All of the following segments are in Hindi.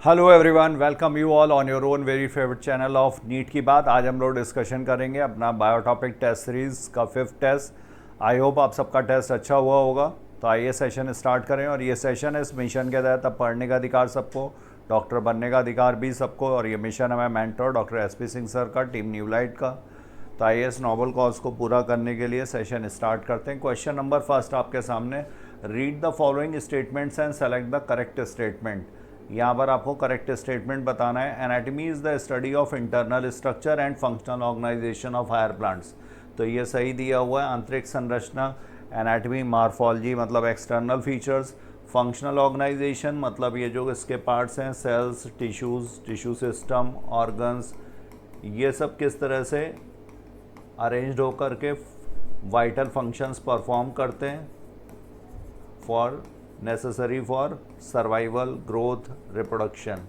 Hello everyone, welcome you all on your own very favourite channel of NEET की बात। आज हम लोग डिस्कशन करेंगे अपना बायोटॉपिक टेस्ट सीरीज़ का 5th टेस्ट। आई होप आप सबका टेस्ट अच्छा हुआ होगा। तो आइए सेशन स्टार्ट करें। और ये सेशन है इस मिशन के तहत अब पढ़ने का अधिकार सबको, डॉक्टर बनने का अधिकार भी सबको। और ये मिशन है मैं mentor doctor SP Singh sir का, टीम न्यू लाइट का। तो आइए इस नॉबल कॉज को पूरा करने के लिए सेशन स्टार्ट करते हैं। क्वेश्चन नंबर फर्स्ट आपके सामने, read the following statements and select the correct statement. यहाँ पर आपको करेक्ट स्टेटमेंट बताना है। Anatomy is the study of internal structure and functional organisation of higher plants. तो ये सही दिया हुआ है। आंतरिक संरचना, एनाटमी, मार्फोलॉजी मतलब एक्सटर्नल फीचर्स, फंक्शनल ऑर्गेनाइजेशन मतलब ये जो इसके पार्ट्स हैं, cells, tissues, tissue system, organs, ये सब किस तरह से अरेंज्ड होकर के वाइटल फंक्शंस परफॉर्म करते हैं for necessary for survival, growth, reproduction.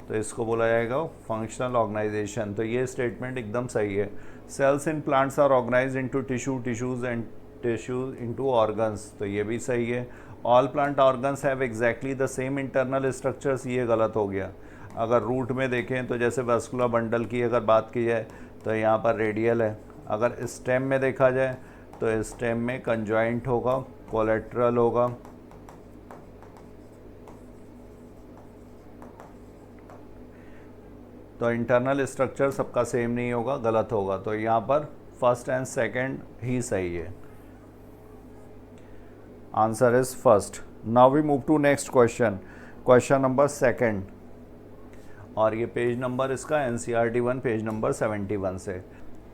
तो इसको बोला जाएगा फंक्शनल ऑर्गेनाइजेशन। तो ये स्टेटमेंट एकदम सही है। Cells in plants are organised into tissues and tissues into organs. तो ये भी सही है। All plant organs have exactly the same internal structures. ये गलत हो गया। अगर रूट में देखें तो जैसे वैस्कुलर बंडल की अगर बात की जाए तो यहाँ पर रेडियल है। अगर स्टेम में देखा जाए तो स्टेम में कंजॉइंट होगा, कोलेट्रल होगा। तो इंटरनल स्ट्रक्चर सबका सेम नहीं होगा, गलत होगा। तो यहाँ पर फर्स्ट एंड सेकंड ही सही है। Answer is first. Now we move to next question, question number second. और ये पेज नंबर इसका NCERT 1 पेज नंबर 71 से।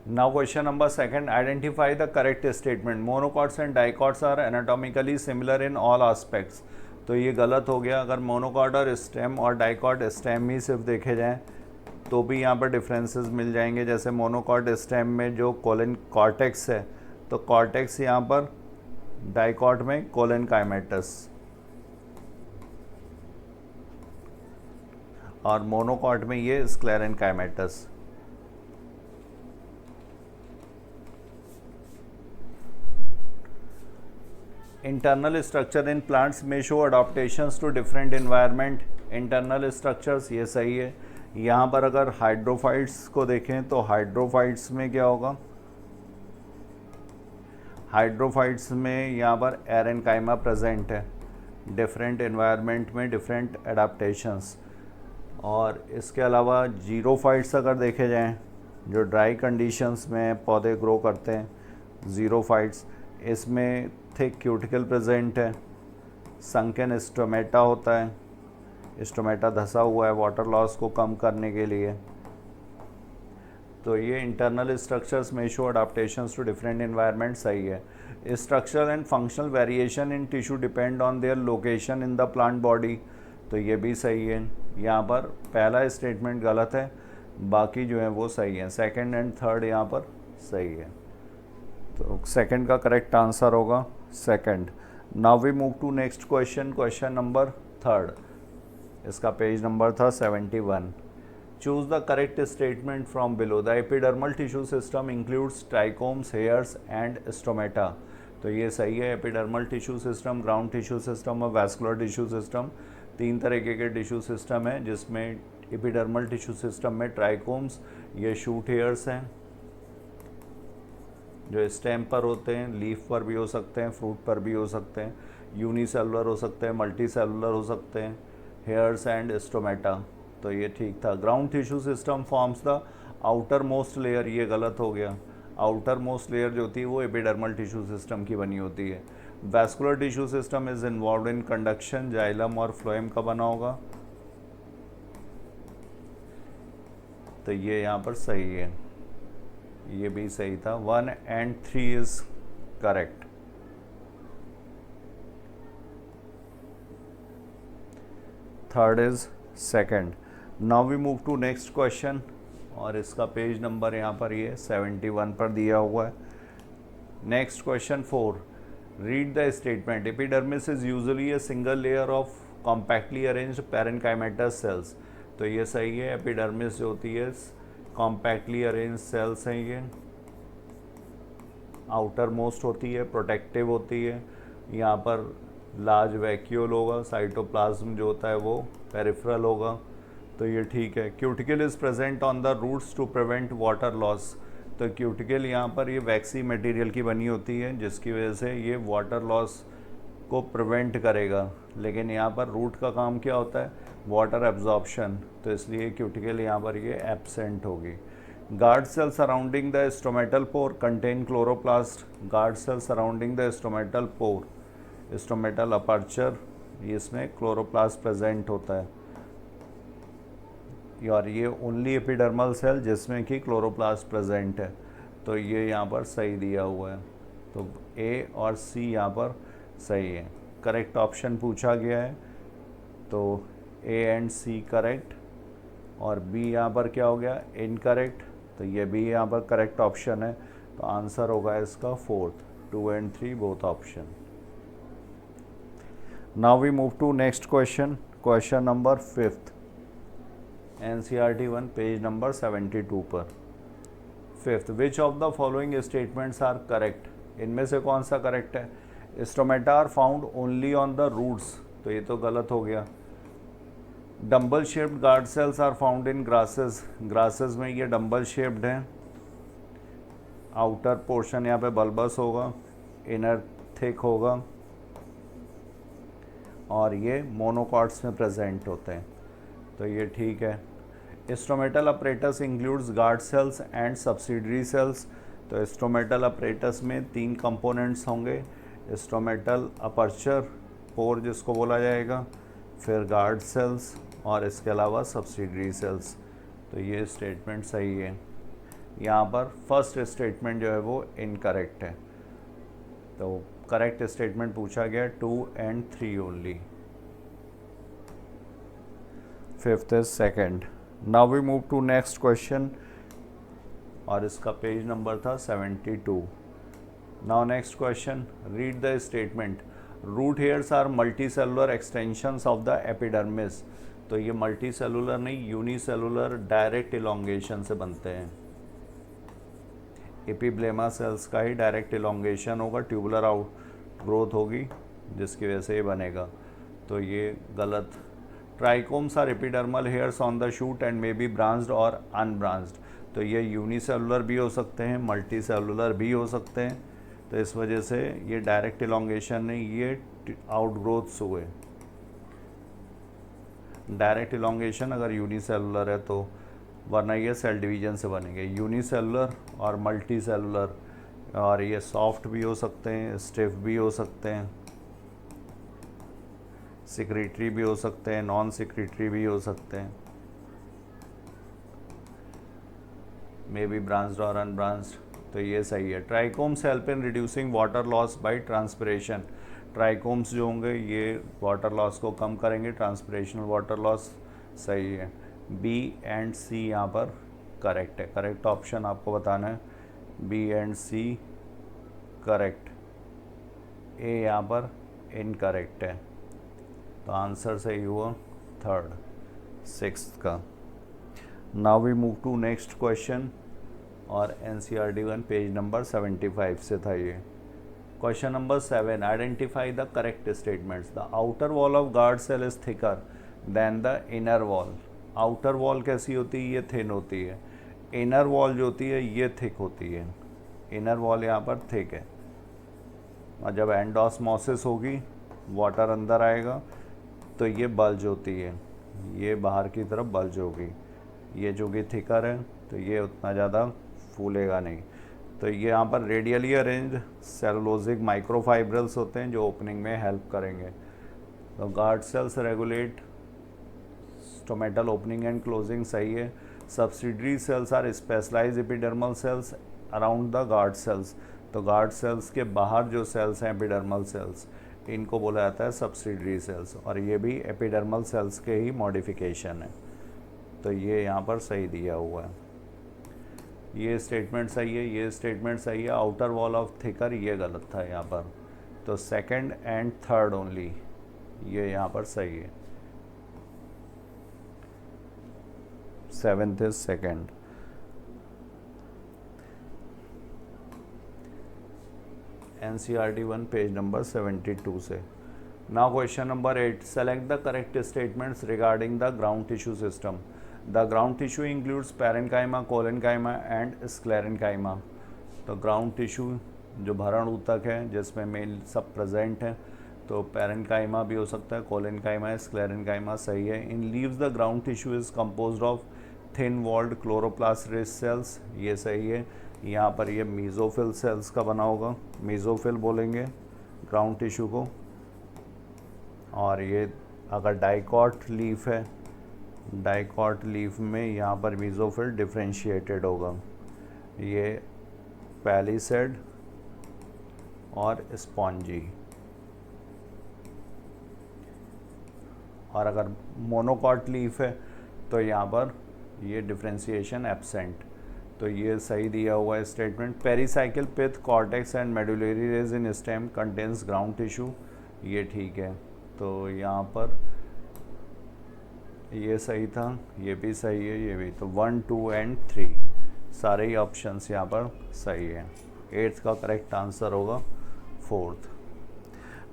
Now question number second, identify the correct statement. Monocots and dicots are anatomically similar in all aspects. तो ये गलत हो गया। अगर मोनोकॉट और स्टेम और डाइकॉट स्टेम ही सिर्फ देखे जाएं तो भी यहाँ पर डिफरेंसेस मिल जाएंगे। जैसे मोनोकॉट स्टेम में जो कोलन कॉर्टेक्स है, तो कॉर्टेक्स यहाँ पर, डाइकॉट में कोलन काइमेटस, और मोनोकॉट में ये sclerenchymatous. Internal structure in plants में show adaptations to different environment. Internal structures ये सही है। यहाँ पर अगर हाइड्रोफाइट्स को देखें तो हाइड्रोफाइट्स में क्या होगा, हाइड्रोफाइट्स में यहाँ पर एरेनकाइमा प्रेजेंट है। डिफरेंट इन्वायरमेंट में डिफरेंट एडाप्टेशंस। और इसके अलावा जीरोफाइट्स अगर देखे जाएं, जो ड्राई कंडीशंस में पौधे ग्रो करते हैं, जीरोफाइट्स, इसमें थिक क्यूटिकल प्रेजेंट है। संकन स्टोमेटा होता है। स्टोमेटा धंसा हुआ है वाटर लॉस को कम करने के लिए। तो ये इंटरनल स्ट्रक्चर्स में show adaptations to different environment सही है। Structural and functional variation in tissue depend on their location in the plant body. तो ये भी सही है। यहाँ पर पहला स्टेटमेंट गलत है, बाकी जो है वो सही है। सेकंड एंड थर्ड यहाँ पर सही है। तो सेकंड का करेक्ट आंसर होगा second. Now we move to next question, question number third. इसका पेज नंबर था 71। Choose the correct statement from below. The epidermal tissue system includes trichomes, hairs and stomata. तो ये सही है। Epidermal tissue system, ground tissue system और वैस्कुलर टिश्यू सिस्टम, तीन तरीके के टिश्यू सिस्टम है, जिसमें एपिडर्मल टिश्यू सिस्टम में ट्राइकोम्स, ये शूट हेयर्स हैं जो स्टेम पर होते हैं, लीफ पर भी हो सकते हैं, फ्रूट पर भी हो सकते हैं, यूनिसेलुलर हो सकते हैं, मल्टी सेलुलर हो सकते हैं, हेयर्स एंड स्टोमेटा। तो ये ठीक था। Ground tissue system forms the outermost layer. ये गलत हो गया। आउटर मोस्ट लेयर जो होती है वो एपिडर्मल टिश्यू सिस्टम की बनी होती है। Vascular tissue system is involve in conduction. Xylem और फ्लोएम का बना होगा। तो ये यहाँ पर सही है। ये भी सही था। 1 and 3 is correct. Third is second. Now we move to next question. और इसका पेज नंबर यहाँ पर ये 71 पर दिया हुआ है। Next question 4, read the statement. Epidermis is usually a single layer of compactly arranged parenchymatous sales. तो ये सही है। एपिडर्मिस जो होती है कॉम्पैक्टली अरेंज सेल्स हैं, ये आउटर मोस्ट होती है, प्रोटेक्टिव होती है। यहाँ पर लार्ज वैक्यूल होगा, साइटोप्लाज्म जो होता है वो पेरिफेरल होगा, तो ये ठीक है। Cuticle is present on the roots to prevent water loss, तो क्यूटिकल यहाँ पर ये वैक्सी मटेरियल की बनी होती है जिसकी वजह से ये वाटर लॉस को प्रिवेंट करेगा, लेकिन यहाँ पर रूट का काम क्या होता है, वाटर एब्जॉर्प्शन, तो इसलिए क्यूटिकल यहाँ पर ये एब्सेंट होगी। Guard cell surrounding the stomatal pore contain chloroplast, guard cell surrounding the stomatal pore, stomatal aperture, इसमें क्लोरोप्लास्ट प्रेजेंट होता है, और ये ओनली एपिडर्मल सेल जिसमें कि क्लोरोप्लास्ट प्रेजेंट है, तो ये यहाँ पर सही दिया हुआ है, तो ए और सी यहाँ पर सही है। करेक्ट ऑप्शन पूछा गया है, तो ए एंड सी करेक्ट, और बी यहाँ पर क्या हो गया, इनकरेक्ट, तो ये भी यहाँ पर करेक्ट ऑप्शन है, तो आंसर होगा इसका fourth, 2 and 3 both option. Now we move to next question, question number 5th, NCERT 1 page number 72 पर। 5th, which of the following statements are correct, इनमें से कौन सा करेक्ट है। Stomata are found only on the roots, तो ये तो गलत हो गया। Dumbbell shaped guard cells are found in grasses, grasses में ये डम्बल शेप्ड हैं, आउटर पोर्शन यहाँ पे बल्बस होगा, इनर थिक होगा, और ये मोनोकॉट्स में प्रेजेंट होते हैं, तो ये ठीक है। Stomatal apparatus includes guard cells and subsidiary cells, तो स्टोमेटल अपरेटस में 3 कंपोनेंट्स होंगे, स्टोमेटल अपर्चर पोर जिसको बोला जाएगा, फिर गार्ड सेल्स, और इसके अलावा सब्सिडरी सेल्स, तो ये स्टेटमेंट सही है। यहाँ पर फर्स्ट स्टेटमेंट जो है वो इनकरेक्ट है, तो करेक्ट स्टेटमेंट पूछा गया 2 and 3 only. 5th is second. Now we move to next question, और इसका पेज नंबर था 72। Now next question, read the statement, root hairs are multicellular extensions of the epidermis, तो ये मल्टी सेलुलर नहीं, यूनिसेलुलर डायरेक्ट इलोंगेशन से बनते हैं। एपिब्लेमा सेल्स का ही डायरेक्ट इलोंगेशन होगा, ट्यूबुलर आउट ग्रोथ होगी जिसकी वजह से ये बनेगा, तो ये गलत। Trichomes are epidermal hairs on the shoot and may B branched और अनब्रांच्ड, तो ये यूनिसेलुलर भी हो सकते हैं, मल्टी सेलुलर भी हो सकते हैं, तो इस वजह से ये डायरेक्ट इलोंगेशन नहीं, ये आउटग्रोथ्स हुए। डायरेक्ट इलोंगेशन अगर यूनिसेलुलर है तो, वरना ये सेल डिवीजन से बनेंगे। यूनिसेलुलर और मल्टी सेलुलर, और ये सॉफ्ट भी हो सकते हैं, स्टिफ भी हो सकते हैं, सिक्रेटरी भी हो सकते हैं, नॉन सिक्रेटरी भी हो सकते हैं, मे बी ब्रांच्ड और अनब्रांच्ड, तो ये सही है। Trichomes help in reducing water loss by transpiration, trichomes जो होंगे ये वाटर लॉस को कम करेंगे, ट्रांसपिरेशनल वाटर लॉस, सही है। बी एंड सी यहाँ पर करेक्ट है, करेक्ट ऑप्शन आपको बताना है, बी एंड सी करेक्ट, ए यहाँ पर इनकरेक्ट है, तो आंसर सही हुआ 3rd 6th का। Now we move to next question, और NCERT 1 पेज नंबर 75 से था ये। Question number 7, identify the correct statements, the outer wall of guard cell is thicker than the inner wall, outer wall कैसी होती है, ये थिन होती है, इनर वॉल जो होती है ये थिक होती है, इनर वॉल यहाँ पर थिक है, और जब एंडोस्मोसिस होगी वाटर अंदर आएगा तो ये बल्ज होती है, ये बाहर की तरफ बल्ज होगी, ये जो कि थिकर है तो ये उतना ज़्यादा फूलेगा नहीं, तो ये यहाँ पर रेडियली अरेंज्ड सेलुलोजिक माइक्रोफाइब्रल्स होते हैं जो ओपनिंग में हेल्प करेंगे। तो guard cells regulate stomatal opening and closing, सही है। Subsidiary cells are specialize epidermal cells around the guard cells, तो गार्ड सेल्स के बाहर जो सेल्स हैं एपिडर्मल सेल्स, इनको बोला जाता है सब्सिडरी सेल्स, और ये भी एपिडर्मल सेल्स के ही मॉडिफिकेशन है, तो ये यहाँ पर सही दिया हुआ है। ये स्टेटमेंट सही है, ये स्टेटमेंट सही है। आउटर वॉल ऑफ थिकर ये गलत था यहाँ पर, तो 2nd and 3rd ओनली, ये यहाँ पर सही है। 7th is 2nd। NCERT 1 page number 72 से। Now question number 8. Select the correct statements regarding the ground tissue system. The ground tissue includes parenchyma, collenchyma and sclerenchyma. तो ग्राउंड टिश्यू जो भरण ऊतक है जिसमें मेल सब प्रेजेंट है, तो पैरेनकाइमा भी हो सकता है, कोलेनकाइमा, स्क्लेरेनकाइमा सही है. In leaves the ground tissue is composed of thin walled chloroplast rich cells, ये सही है. यहाँ पर ये मीजोफिल सेल्स का बना होगा, मीजोफिल बोलेंगे ग्राउंड टिश्यू को. और ये अगर डाइकॉट लीफ है, डाइकॉट लीफ में यहाँ पर मीजोफिल डिफ्रेंशिएटेड होगा. ये पैलिसेड और स्पॉन्जी. और अगर मोनोकॉट लीफ है तो यहाँ पर ये डिफ्रेंशिएशन एब्सेंट. तो ये सही दिया हुआ है statement. Pericycle pith cortex and medullary rays in stem contains ground tissue, ये ठीक है. तो यहाँ पर ये सही था, ये भी सही है, ये भी. तो 1, 2 एंड 3 सारे ही ऑप्शंस यहाँ पर सही है. 8th का करेक्ट आंसर होगा 4th.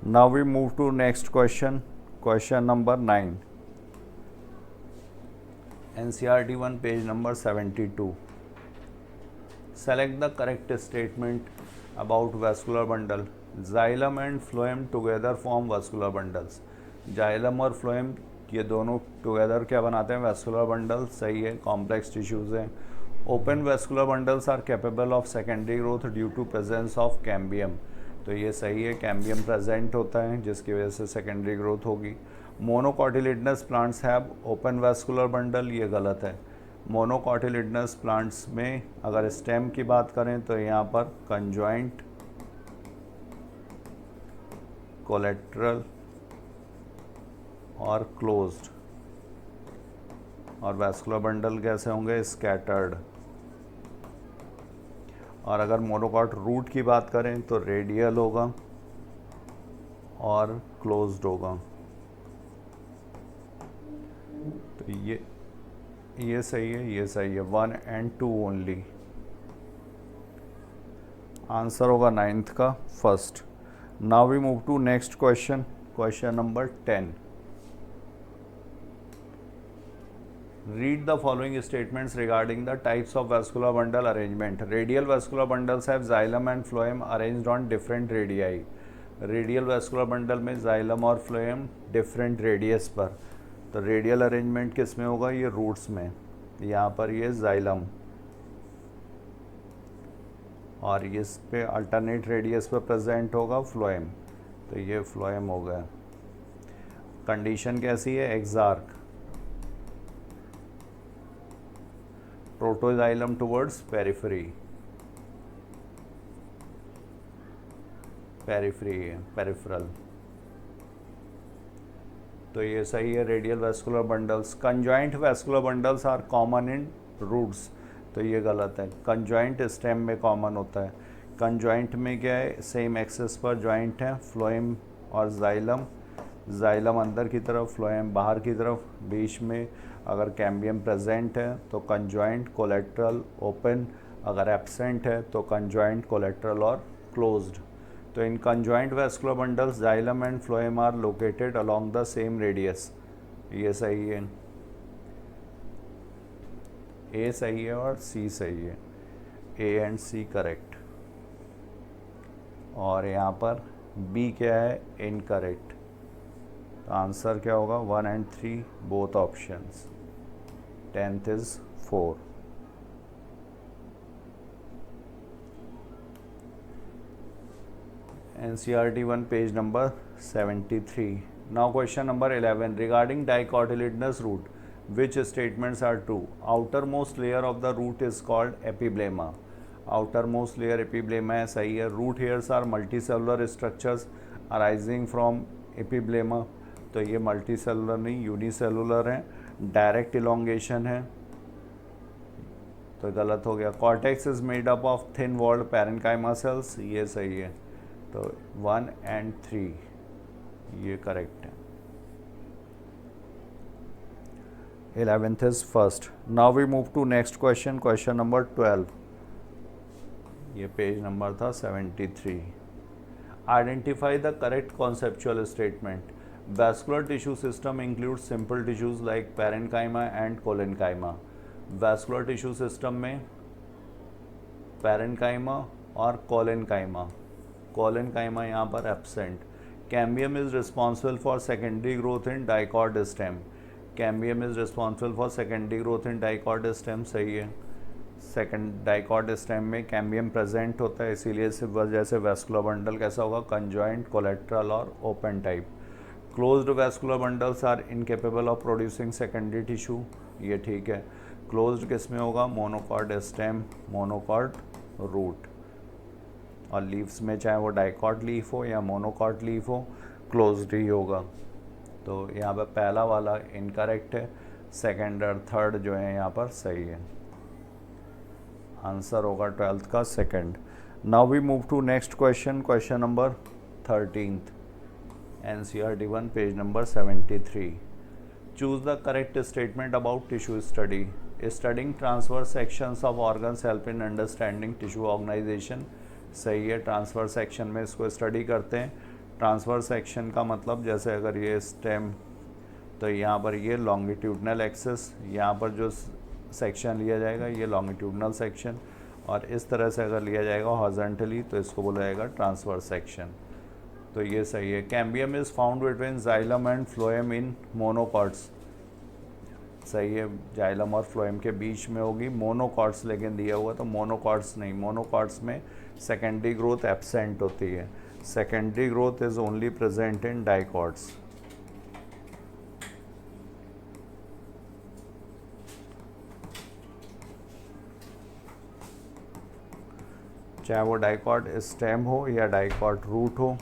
Now we move to next question. Question number 9, NCERT 1 page number 72. Select the correct statement about vascular bundle. Xylem and phloem together form vascular bundles. Xylem और फ्लोएम ये दोनों टुगेदर क्या बनाते हैं? Vascular bundle. सही है, कॉम्प्लेक्स टिश्यूज हैं. Open vascular bundles are capable of secondary growth due to presence of cambium. तो ये सही है, कैम्बियम प्रेजेंट होता है जिसकी वजह से सेकेंडरी ग्रोथ होगी. Monocotyledonous plants have open vascular bundle, ये गलत है. मोनोकॉटिलिडनस प्लांट्स में अगर स्टेम की बात करें तो यहाँ पर कंजॉइंट, कोलेट्रल और क्लोज्ड. और वैस्कुलर बंडल कैसे होंगे? स्कैटर्ड. और अगर मोनोकॉट रूट की बात करें तो रेडियल होगा और क्लोज्ड होगा. तो ये सही है, ये सही है. 1 and 2 ओनली. आंसर होगा 9th का first. Now we move to next question. Question number 10. Read the following statements regarding the types of vascular bundle arrangement. Radial vascular bundles have xylem and phloem arranged on different radii. Radial vascular bundle में xylem और phloem different radius पर. तो radial arrangement किस में होगा? ये roots में. यहाँ पर ये xylem और इस पे alternate radius पर present होगा phloem. तो ये phloem हो गया. कंडीशन कैसी है? Exarch. Protoxylem towards periphery, peripheral. तो ये सही है. Radial vascular bundles. Conjoint vascular bundles are common in roots, तो ये गलत है. कंजॉइंट स्टेम में कॉमन होता है. कंजॉइंट में क्या है? सेम एक्सेस पर जॉइंट है. फ्लोएम और जाइलम, जाइलम अंदर की तरफ, फ्लोएम बाहर की तरफ. बीच में अगर कैम्बियम प्रेजेंट है तो कंजॉइंट, कोलेट्रल, ओपन. अगर एब्सेंट है तो कंजॉइंट, कोलेट्रल और क्लोज्ड. तो in conjoint vascular bundles xylem and phloem are located along the same radius. ये सही है. ए सही है और सी सही है. A and C correct. और यहाँ पर बी क्या है? इनकरेक्ट. तो आंसर क्या होगा? 1 and 3 both options. 10th is 4. NCERT 1 page number 73. Now question number 11. Regarding dicotyledonous root, which statements are true? Outermost layer of the root is called epiblema. Outermost layer epiblema है, सही है. Root hairs are multicellular structures arising from epiblema. तो ये मल्टीसेलुलर नहीं, यूनिसेलुलर है. डायरेक्ट इलोंगेशन है, तो गलत हो गया. Cortex is made up of thin walled parenchyma cells, ये सही है. तो 1 and 3 ये करेक्ट है. 11th is first. Now we move to next question. Question number 12. ये पेज नंबर था 73. Identify the correct conceptual statement. Vascular tissue system includes simple tissues like parenchyma and collenchyma. Vascular tissue system में parenchyma और collenchyma यहाँ पर absent. Cambium is responsible for secondary growth in dicot stem. Cambium is responsible for secondary growth in dicot stem. सही है. सेकेंड डाइकॉट स्टेम में कैम्बियम प्रेजेंट होता है, इसीलिए इस वजह से वैस्कुलर बंडल कैसा होगा, कंजॉइंट, कोलेट्रल और open type. Closed vascular bundles are incapable of producing secondary tissue. ये ठीक है. क्लोज्ड किस में होगा, मोनोकॉट स्टेम, मोनोकॉट रूट. और लीव्स में चाहे वो डाइकॉट लीफ हो या मोनोकॉट लीफ हो, क्लोज्ड ही होगा. तो यहाँ पर पहला वाला इनकरेक्ट है, सेकेंड और थर्ड जो है यहाँ पर सही है. आंसर होगा 12th का second. Now we move to next question, question number 13th, NCERT 1 page number 73. Choose the correct statement about tissue study. Studying transverse sections of organs help in understanding tissue organisation. सही है. ट्रांसवर्स सेक्शन में इसको स्टडी करते हैं. ट्रांसवर्स सेक्शन का मतलब जैसे अगर ये स्टेम, तो यहाँ पर ये लॉन्गिट्यूडनल एक्सेस, यहाँ पर जो सेक्शन लिया जाएगा ये लॉन्गिट्यूडनल सेक्शन, और इस तरह से अगर लिया जाएगा हॉरिजॉन्टली तो इसको बोला जाएगा ट्रांसवर्स सेक्शन. तो ये सही है. Cambium is found between xylem and phloem in monocots. सही है. जाइलम और फ्लोएम के बीच में होगी. मोनोकॉट्स लेकिन दिया हुआ, तो मोनोकॉट्स नहीं. मोनोकॉट्स में सेकेंडरी ग्रोथ एब्सेंट होती है. Secondary growth is only present in dicots. चाहे वो डाइकॉट स्टेम हो या डाइकॉट रूट हो,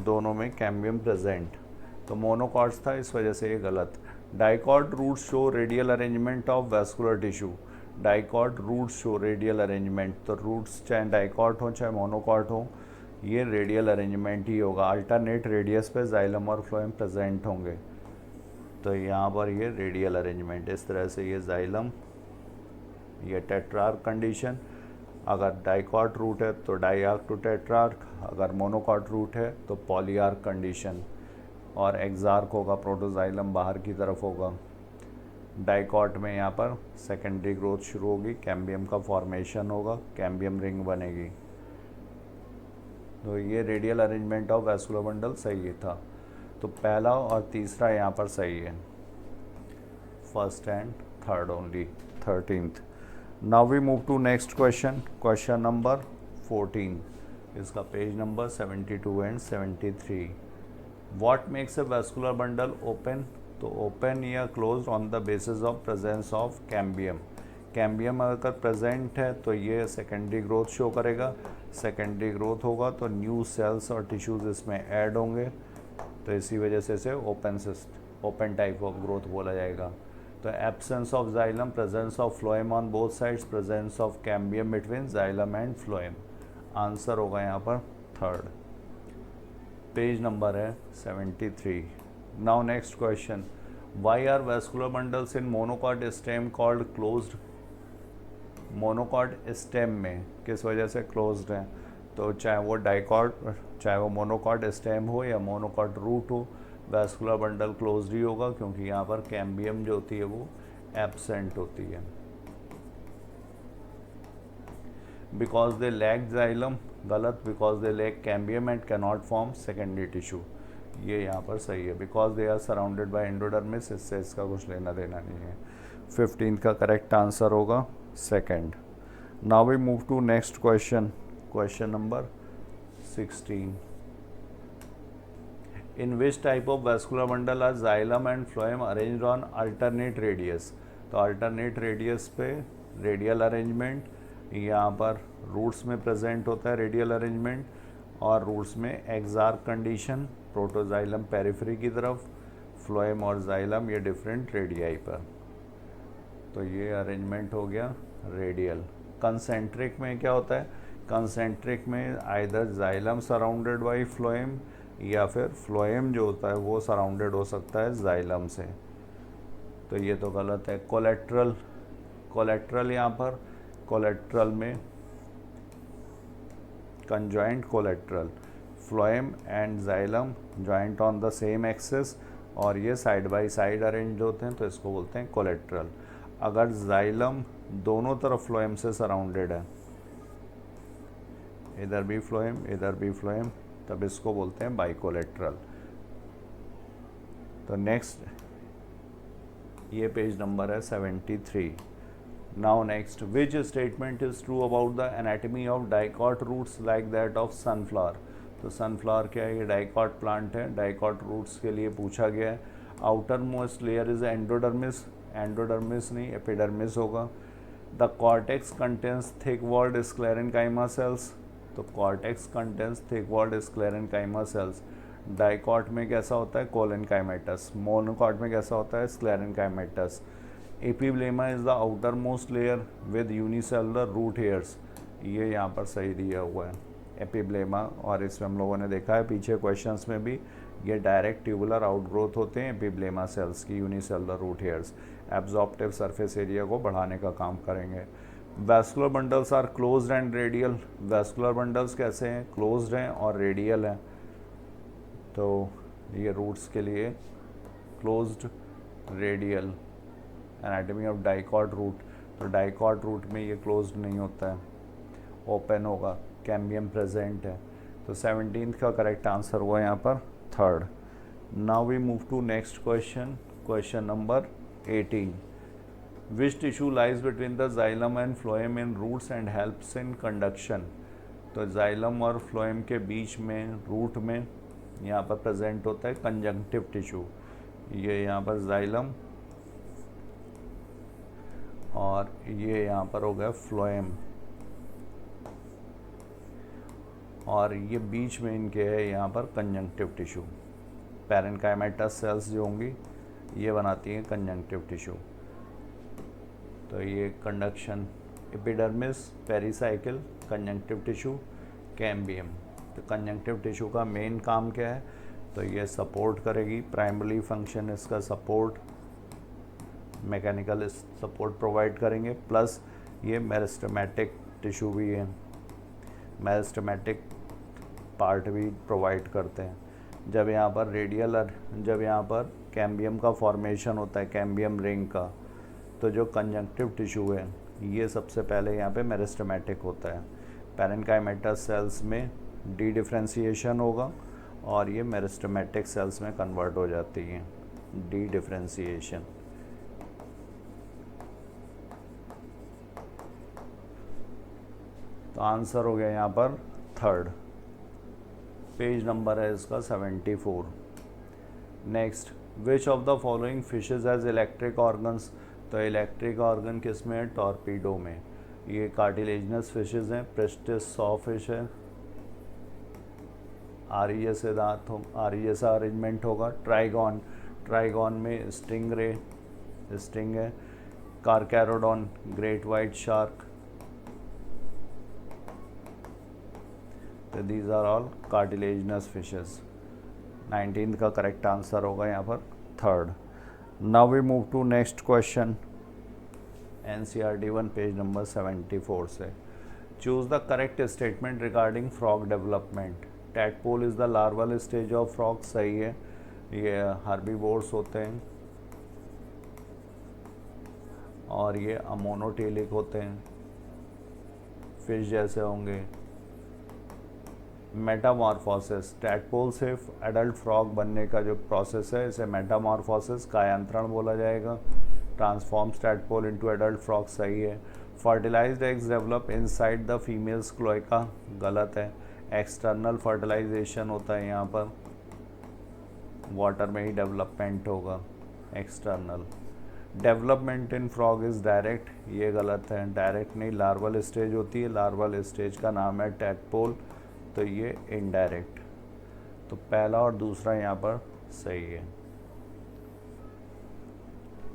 दोनों में कैम्बियम प्रेजेंट. तो मोनोकॉट्स था, इस वजह से ये गलत. Dicot roots show radial arrangement of vascular tissue. Dicot roots show radial arrangement. तो रूट्स चाहे डाइकॉट हो चाहे मोनोकॉट हो, ये रेडियल अरेंजमेंट ही होगा. अल्टरनेट रेडियस पे जाइलम और फ्लोएम प्रेजेंट होंगे. तो यहाँ पर ये रेडियल अरेंजमेंट, इस तरह से ये जाइलम, ये टेट्रार्क कंडीशन. अगर डाइकॉट रूट है तो डाइआर्क टू टेट्रार्क, अगर मोनोकॉट रूट है तो पॉलीआर्क कंडीशन. और एक्सार्क होगा, प्रोटोजाइलम बाहर की तरफ होगा. डाइकॉट में यहाँ पर सेकेंडरी ग्रोथ शुरू होगी, कैम्बियम का फॉर्मेशन होगा, कैम्बियम रिंग बनेगी. तो ये radial arrangement of vascular bundle सही था. तो पहला और तीसरा यहाँ पर सही है. First and third only. 13th. Now we move to next question, question number 14. इसका page number 72 and 73. What makes a vascular bundle open. तो ओपन या close on the basis of presence of cambium. Cambium अगर प्रेजेंट है तो ये सेकेंडरी ग्रोथ शो करेगा. सेकेंडरी ग्रोथ होगा तो न्यू सेल्स और टिश्यूज इसमें ऐड होंगे, तो इसी वजह से इसे ओपन टाइप ऑफ ग्रोथ बोला जाएगा. तो absence of xylem, presence of phloem on both sides, presence of cambium between xylem and phloem. Answer होगा यहाँ पर थर्ड. पेज नंबर है 73. Now next question. Why are vascular bundles in monocot stem called closed. Monocot stem में किस वजह से क्लोज्ड है, तो चाहे वो डाइकॉट, चाहे वो मोनोकॉट स्टेम हो या मोनोकॉट रूट हो, वैस्कुलर बंडल क्लोज्ड ही होगा, क्योंकि यहाँ पर कैम्बियम जो होती है वो एब्सेंट होती है. बिकॉज दे लैक जाइलम, गलत. Because they lack cambium and cannot form secondary tissue. ये यहाँ पर सही है. Because they are surrounded by endodermis, इससे इसका कुछ लेना देना नहीं है. 15 का करेक्ट आंसर होगा second. Now we move to next question, question number 16. In which type of vascular bundle are xylem and phloem arranged on alternate radius. तो alternate radius पे रेडियल अरेंजमेंट, यहाँ पर रूट्स में प्रेजेंट होता है रेडियल अरेंजमेंट, और रूट्स में एक्सार्क कंडीशन, प्रोटोजाइलम पेरिफेरी की तरफ, फ्लोएम और जाइलम ये डिफरेंट रेडियाई पर. तो ये अरेंजमेंट हो गया रेडियल. कंसेंट्रिक में क्या होता है, कंसेंट्रिक में either xylem surrounded by phloem या फिर फ्लोएम जो होता है वो सराउंडेड हो सकता है जाइलम से. तो ये तो गलत है. कोलेट्रल, कोलेट्रल यहाँ पर कोलेट्रल में conjoint collateral, phloem and xylem joint on the same axis और ये साइड बाय साइड अरेंज होते हैं तो इसको बोलते हैं कोलेट्रल। अगर जाइलम दोनों तरफ फ्लोएम से सराउंडेड है, इधर भी फ्लोएम इधर भी फ्लोएम, तब इसको बोलते हैं बाइकोलेट्रल। तो नेक्स्ट ये पेज नंबर है 73। Now next, which statement is true about the anatomy of dicot roots like that of sunflower. तो सनफ्लावर क्या है, ये डाइकॉट प्लांट है, डाइकॉट रूट्स के लिए पूछा गया है। Outermost layer is endodermis, endodermis नहीं एपिडर्मिस होगा। The cortex contains thick walled sclerenchyma cells, तो cortex contains thick walled sclerenchyma cells. Dicot में कैसा होता है, कोलेनकाइमेटस। मोनोकॉट में कैसा होता है, sclerenchymatous. Epiblema is the outermost layer with unicellular root hairs, ये यहाँ पर सही दिया हुआ है एपिब्लेमा। और इसमें हम लोगों ने देखा है पीछे क्वेश्चंस में भी, ये डायरेक्ट ट्यूबुलर आउटग्रोथ होते हैं एपिब्लेमा सेल्स की, unicellular root hairs absorptive surface area को बढ़ाने का काम करेंगे। Vascular bundles are closed and radial, vascular bundles कैसे हैं, क्लोज्ड हैं और रेडियल हैं। तो ये रूट्स के लिए closed radial. Anatomy of dicot root, तो डाइकॉट रूट में ये क्लोज्ड नहीं होता है, ओपन होगा, कैम्बियम प्रेजेंट है। तो 17th का करेक्ट आंसर हुआ यहाँ पर third. Now we move to next question, question number 18। Which tissue lies between the xylem and phloem in roots and helps in conduction. तो जाइलम और फ्लोएम के बीच में रूट में यहाँ पर प्रेजेंट होता है कंजंक्टिव टिश्यू। ये यहाँ पर जाइलम और ये यहाँ पर हो गया फ्लोएम, और ये बीच में इनके है यहाँ पर कंजंक्टिव टिश्यू। पैरेन्काइमेटस सेल्स जो होंगी ये बनाती हैं कंजंक्टिव टिश्यू। तो ये conduction, epidermis, pericycle, conjunctive tissue, cambium. तो कंजंक्टिव टिश्यू का मेन काम क्या है, तो ये सपोर्ट करेगी, प्राइमरी फंक्शन इसका सपोर्ट, मैकेनिकल सपोर्ट प्रोवाइड करेंगे, प्लस ये मेरिस्टेमेटिक टिश्यू भी है, मेरिस्टेमेटिक पार्ट भी प्रोवाइड करते हैं। जब यहाँ पर रेडियल, जब यहाँ पर कैम्बियम का फॉर्मेशन होता है, कैम्बियम रिंग का, तो जो कंजंक्टिव टिश्यू है ये सबसे पहले यहाँ पे मेरिस्टेमेटिक होता है। पैरेन्काइमेटस सेल्स में डी डिफ्रेंशिएशन होगा और ये मेरिस्टेमेटिक सेल्स में कन्वर्ट हो जाती हैं, डी डिफ्रेंशिएशन। तो आंसर हो गया यहाँ पर थर्ड। पेज नंबर है इसका 74। Next, which of the following fishes has electric organs. तो इलेक्ट्रिक ऑर्गन किस में है, टॉर्पीडो में। ये कार्टिलेजनस फिशेज हैं, प्रेस्टिस सॉ फिश है, आरिया से दांत हो, आरिया सा अरेंजमेंट होगा। ट्राइगॉन, ट्राइगॉन में स्टिंग रे, स्टिंग है। Carcharodon, great white shark. तो these are all cartilaginous fishes. 19th का करेक्ट आंसर होगा यहाँ पर third. Now we move to next question, NCERT 1 page number 74 से। Choose the correct statement regarding frog development. Tadpole is the larval stage of frog, सही है, ये हर्बीवोर्स होते हैं और ये अमोनोटेलिक होते हैं, फिश जैसे होंगे। मेटामॉर्फोसिस, टैडपोल से एडल्ट फ्रॉग बनने का जो प्रोसेस है इसे मेटामॉर्फोसिस, कायांतरण बोला जाएगा। Transforms tadpole into adult frog, सही है। Fertilised eggs develop inside the females cloaca, गलत है। एक्सटर्नल फर्टिलाइजेशन होता है यहाँ पर, वाटर में ही डेवलपमेंट होगा, external. Development in frog is direct, ये गलत है, डायरेक्ट नहीं, लार्वल स्टेज होती है, लार्वल स्टेज का नाम है टैडपोल, तो ये इनडायरेक्ट। तो पहला और दूसरा यहाँ पर सही है।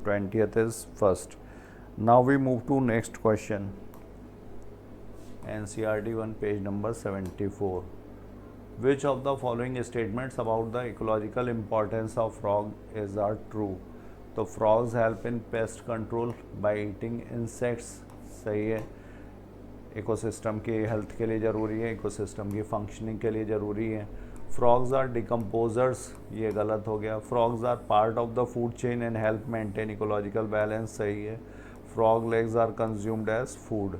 20th is first. Now we move to next question, NCERT 1 page number 74। Which of the following statements about the ecological importance of frog is are true. तो frogs help in pest control by eating insects, सही है। इकोसिस्टम की हेल्थ के लिए ज़रूरी है, इकोसिस्टम की फंक्शनिंग के लिए ज़रूरी है। फ्रॉग्स आर डिकम्पोजर्स, ये गलत हो गया। Frogs are part of the food chain and help maintain ecological balance, सही है। Frog legs are consumed as food,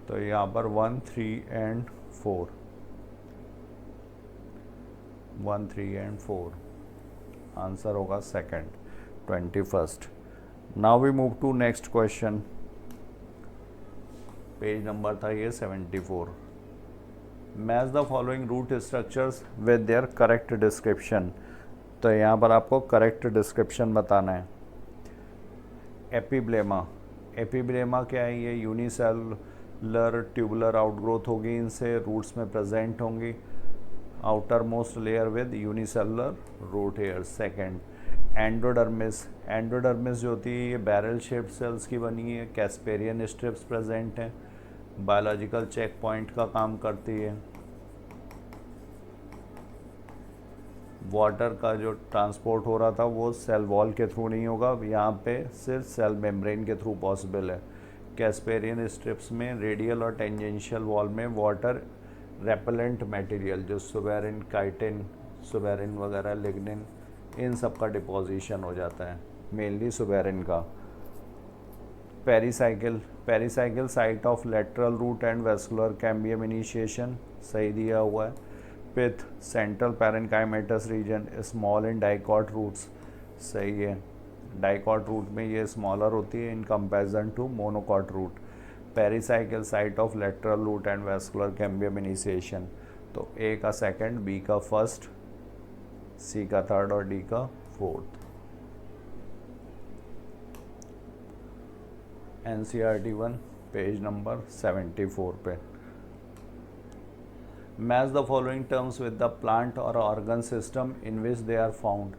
तो यहाँ पर 1, 3 एंड 4, 1, 3 एंड 4 आंसर होगा second, 21st। Now we move to next question. Page number था ये 74। Match the following root structures with their correct description, तो यहाँ पर आपको करेक्ट डिस्क्रिप्शन बताना है। एपिब्लेमा, एपिब्लेमा क्या है? ये यूनिसेलुलर ट्यूबुलर आउटग्रोथ होगी, इनसे रूट्स में प्रेजेंट होंगी। Outermost layer with unicellular root hair. Second, endodermis, endodermis जो होती है ये बैरल शेप्ड सेल्स की बनी है, कैस्पेरियन स्ट्रिप्स प्रेजेंट हैं, बायोलॉजिकल चेक पॉइंट का काम करती है। वाटर का जो ट्रांसपोर्ट हो रहा था वो सेल वॉल के थ्रू नहीं होगा, यहाँ पे सिर्फ सेल मेम्ब्रेन के थ्रू पॉसिबल है। कैस्पेरियन स्ट्रिप्स में रेडियल और टेंजेंशियल वॉल में वाटर रेपेलेंट मटेरियल जो सुबेरिन, काइटिन, सुबेरिन वगैरह, लिग्निन, इन सब का डिपोजिशन हो जाता है, मेनली सुबेरिन का। Pericycle, pericycle site of lateral root and vascular cambium initiation, सही दिया हुआ है। Pith, central parenchymatous region, small in dicot roots, सही है। डाइकॉट रूट में ये स्मॉलर होती है in comparison to monocot root. Pericycle site of lateral root and vascular cambium initiation, तो ए का सेकंड, बी का फर्स्ट, सी का थर्ड और डी का फोर्थ। NCERT 1 पेज नंबर 74 पे। Match the following terms with the plant और organ system in which they are found.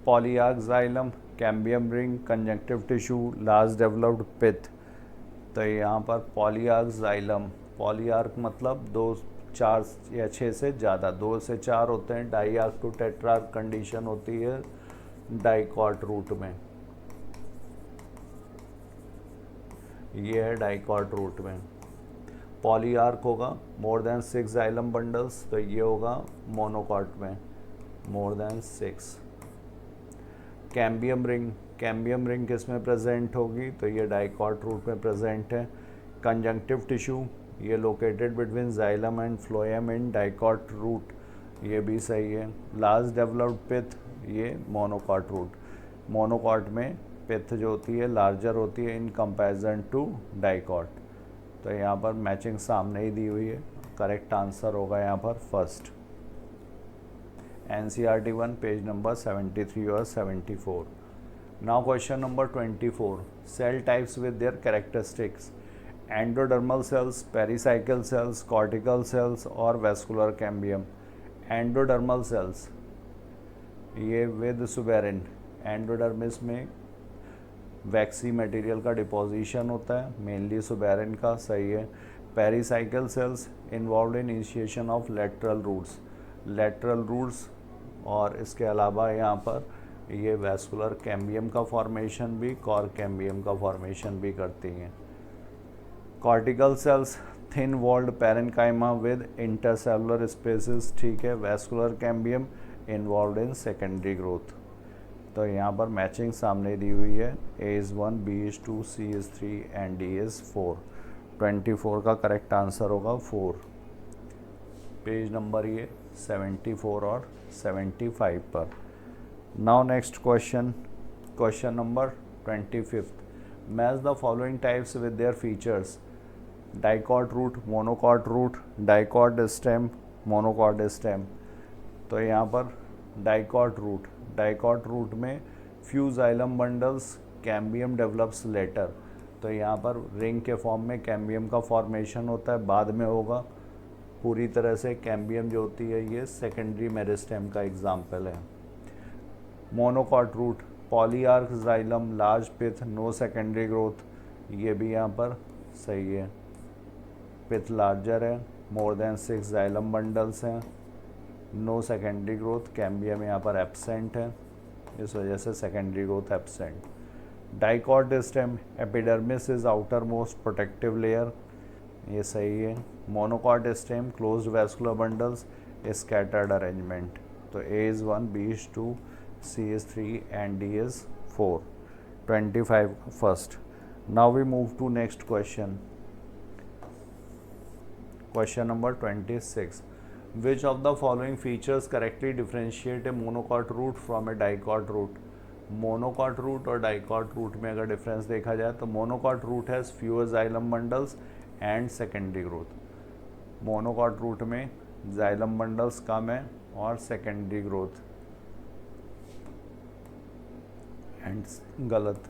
Polyarch xylem, cambium ring, conjunctive tissue, large developed pith, तो यहाँ पर पॉलीआर्क जाइलम, पॉलीआर्क मतलब 2, 4 या 6 से ज़्यादा, 2 से 4 होते हैं। डाईआर्क टू टेट्रार्क कंडीशन होती है डाइकॉट रूट में, ये है डाइकॉट रूट में। पॉलीआर्क होगा मोर देन 6 जाइलम बंडल्स, तो ये होगा मोनोकॉट में more than 6। Cambium ring, cambium ring किस में प्रेजेंट होगी? तो ये डाइकॉट रूट में प्रेजेंट है। कंजंक्टिव टिश्यू, ये located between xylem and phloem in dicot root, ये भी सही है। लार्ज डेवलप्ड पिथ, ये मोनोकॉट रूट, मोनोकॉट में पिथ जो होती है लार्जर होती है इन कंपैरिजन टू डाइकॉट, तो यहाँ पर मैचिंग सामने ही दी हुई है। करेक्ट आंसर होगा यहाँ पर फर्स्ट। NCERT 1 पेज नंबर 73 और 74। Now question number 24, cell types with their characteristics. Endodermal cells, pericycle cells, cortical cells और वेस्कुलर कैम्बियम। एंडोडर्मल सेल्स ये विद सुबेरिन, एंडोडर्मिस में वैक्सी मटेरियल का डिपोजिशन होता है, मेनली सुबेरिन का, सही है। Pericycle cells involve in initiation of lateral roots, lateral roots, और इसके अलावा यहाँ पर ये वेस्कुलर कैम्बियम का फॉर्मेशन भी, कॉर कैम्बियम का फॉर्मेशन भी करती हैं। Cortical cells thin walled parenchyma with intercellular spaces, ठीक है। Vascular cambium involve in secondary growth, तो यहाँ पर मैचिंग सामने दी हुई है। A is 1, B is 2, C is 3 and D is 4। 24 का करेक्ट आंसर होगा 4। पेज नंबर ये 74 और 75 पर। Now next question, question number 25। Match the following types with their features. Dicot root, monocot root, dicot stem, monocot stem, तो यहाँ पर डाइकॉट रूट, डाइकॉट रूट में few xylem bundles, cambium develops later, तो यहाँ पर रिंग के फॉर्म में कैम्बियम का फॉर्मेशन होता है, बाद में होगा। पूरी तरह से कैम्बियम जो होती है ये सेकेंडरी मेरिस्टेम का एग्जाम्पल है। Monocot root, polyarch xylem, large पिथ, नो सेकेंडरी ग्रोथ, ये भी यहाँ पर सही है। पिथ लार्जर है, मोर देन 6 जाइलम बंडल्स हैं, नो सेकेंडरी ग्रोथ, कैम्बियम यहाँ पर एब्सेंट है, इस वजह से secondary growth absent. Dicot stem, epidermis is outer most protective layer, ये सही है। Monocot stem, closed vascular bundles, scattered arrangement. तो A is 1, B is 2, C is 3 and D is 4। 25 first. Now we move to next question. Question number 26. Which of the following features correctly differentiate a monocot root from a dicot root? Monocot root और डाइकॉट रूट में अगर डिफरेंस देखा जाए तो monocot root has fewer xylem bundles and secondary growth. Monocot root में जाइलम बंडल्स कम है और सेकेंडरी ग्रोथ एंड गलत।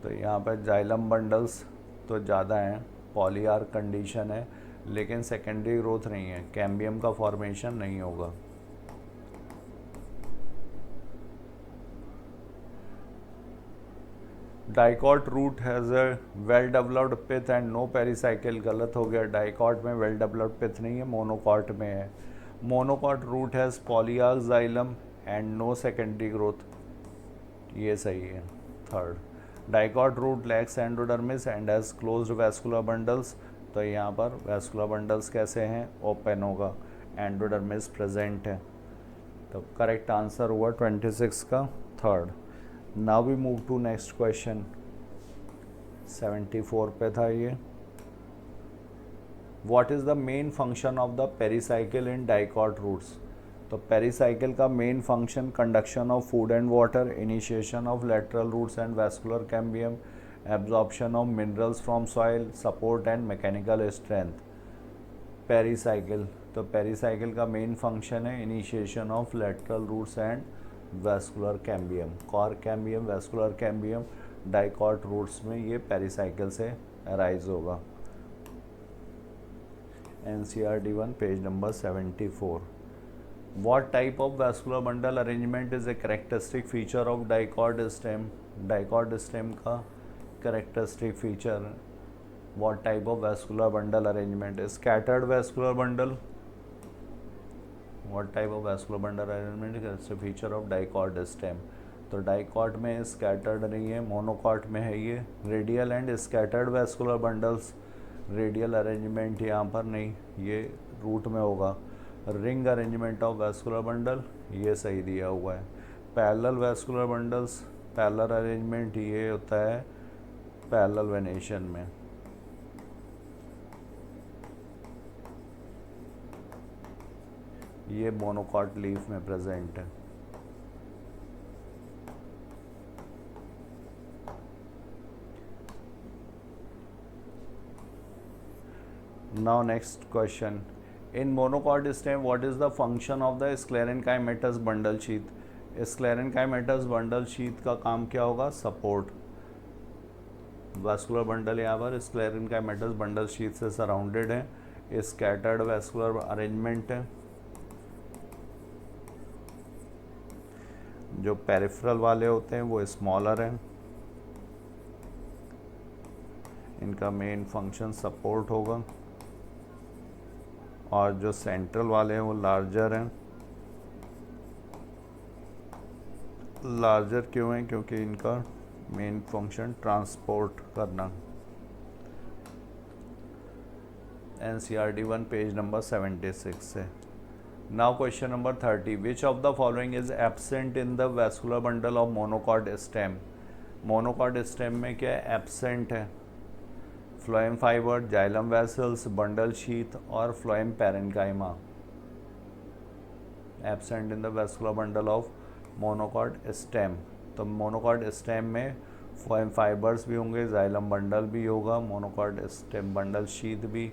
तो यहाँ पर जाइलम बंडल्स तो ज़्यादा हैं, पॉलीआर कंडीशन है, लेकिन सेकेंडरी ग्रोथ नहीं है, कैम्बियम का फॉर्मेशन नहीं होगा। Dicot root has a well developed pith and no pericycle. गलत हो गया, डाइकॉट में वेल डेवलप्ड पिथ नहीं है, मोनोकॉट में है। Monocot root has polyarch xylem and no secondary growth. ये सही है, third. Dicot root lacks endodermis and has closed vascular bundles. तो यहाँ पर वैस्कुलर बंडल्स कैसे हैं, ओपन होगा, एंडोडर्मिस प्रेजेंट है। तो करेक्ट आंसर हुआ 26 का third. Now we move to next question. 74 पे था ये। What is the main function of the pericycle in dicot roots? तो पेरीसाइकिल का main function conduction of food and water, initiation of lateral roots and vascular cambium, absorption of minerals from soil, support and mechanical strength. Pericycle, तो पेरीसाइकिल का मेन फंक्शन है initiation of lateral roots and vascular cambium. Cork cambium, vascular cambium, dicot roots में ये पेरीसाइकिल से अराइज होगा। NCERT 1 page number 74। What type of vascular bundle arrangement is a characteristic feature of dicot stem? Dicot stem का characteristic feature, what type of vascular bundle arrangement is scattered vascular bundle? What type of vascular bundle arrangement is a feature of dicot stem? तो डाइकॉट में स्कैटर्ड नहीं है, मोनोकॉट में है ये। Radial and scattered vascular bundles, radial arrangement यहाँ पर नहीं, ये रूट में होगा। Ring arrangement of vascular bundle, ये सही दिया हुआ है। Parallel vascular bundles, parallel arrangement ये होता है पैरेलल वेनेशन में। ये मोनोकॉट लीफ में प्रेजेंट है। Now next question. In monocot stem, what is the function of the sclerenchymatous bundle sheath? sclerenchymatous bundle sheath का काम क्या होगा, सपोर्ट। वैस्कुलर बंडल यहाँ पर sclerenchymatous bundle sheath से सराउंडेड है। स्कैटर्ड वैस्कुलर अरेंजमेंट है। जो पेरिफेरल वाले होते हैं वो स्मॉलर हैं, इनका मेन फंक्शन सपोर्ट होगा। और जो सेंट्रल वाले हैं वो लार्जर हैं। लार्जर क्यों है, क्योंकि इनका मेन फंक्शन ट्रांसपोर्ट करना। NCERT 1 पेज नंबर 76 से। Now question number 30। Which of the following is absent in the vascular bundle of monocot stem? Monocot stem में क्या एब्सेंट है? Phloem fiber, xylem vessels, bundle sheath और phloem parenchyma. Absent in the vascular bundle of monocot stem. तो मोनोकॉट स्टेम में फ्लोएम फाइबर्स भी होंगे, जाइलम बंडल भी होगा, मोनोकॉट स्टेम बंडल शीथ भी,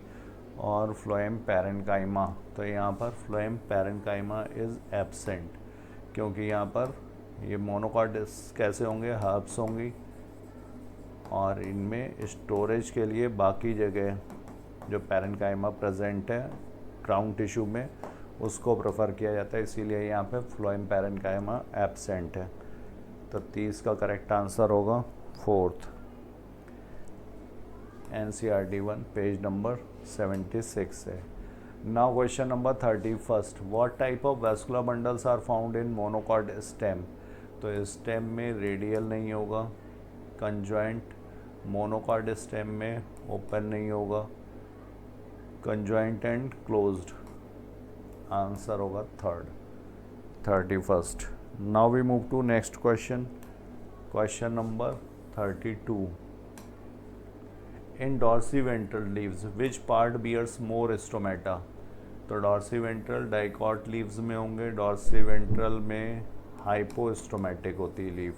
और फ्लोएम पैरेन्काइमा। तो यहाँ पर फ्लोएम पैरेन्काइमा इज़ एब्सेंट, क्योंकि यहाँ पर ये मोनोकॉट कैसे होंगे, हर्ब्स होंगी, और इनमें स्टोरेज के लिए बाकी जगह जो पैरेन्काइमा प्रेजेंट है क्राउन टिश्यू में उसको प्रेफर किया जाता है, इसीलिए यहाँ पे फ्लोएम पैरेन्काइमा एब्सेंट है। तो 30 का करेक्ट आंसर होगा फोर्थ। NCERT 1 पेज नंबर 76 से। Now question number 31। What type of vascular bundles are found in monocot stem? तो स्टेम में रेडियल नहीं होगा, कंजॉइंट। मोनोकॉट स्टेम में ओपन नहीं होगा, कंजॉइंट एंड क्लोज्ड, आंसर होगा third, 31st. Now we move to next question, question number 32. In dorsiventral leaves which part bears more stomata? तो डॉर्सी वेंट्रल डाइकॉट लीव्स में होंगे, डॉर्सी वेंट्रल में हाइपोस्टोमेटिक होती है लीव.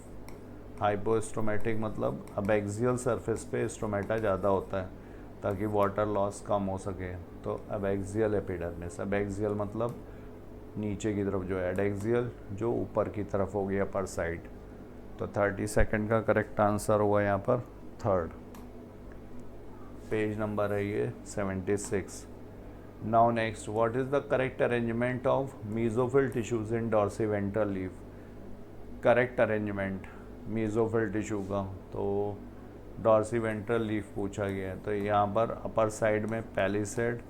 हाइपोस्टोमेटिक मतलब अबैक्सियल सरफेस पे स्टोमेटा ज़्यादा होता है ताकि वाटर लॉस कम हो सके. तो अबैक्सियल एपिडर्मिस, अबैक्सियल मतलब नीचे की तरफ जो है, एडेक्सियल जो ऊपर की तरफ होगी अपर साइड. तो 32nd का करेक्ट आंसर होगा यहाँ पर थर्ड. पेज नंबर है ये 76. Now next, what is the correct arrangement of mesophyll tissues in dorsiventral leave? Correct arrangement mesophyll tissue का, तो डॉर्सीवेंट्रल लीफ पूछा गया है. तो यहाँ पर अपर साइड में पैलिसेड,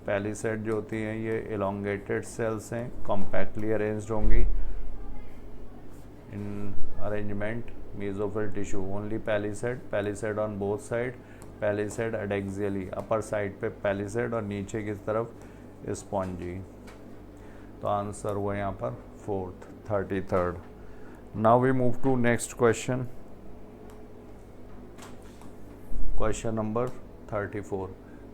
पैलिसेड जो होती हैं ये एलोंगेटेड सेल्स हैं, कॉम्पैक्टली अरेंज्ड होंगी. In arrangement mesophyll tissue only palisade, palisade on both side, palisade adaxially, upper side पे पैलिसेड और नीचे की तरफ स्पॉन्जी. तो आंसर हुआ यहाँ पर fourth, 33rd. Now we move to next question, question number 34.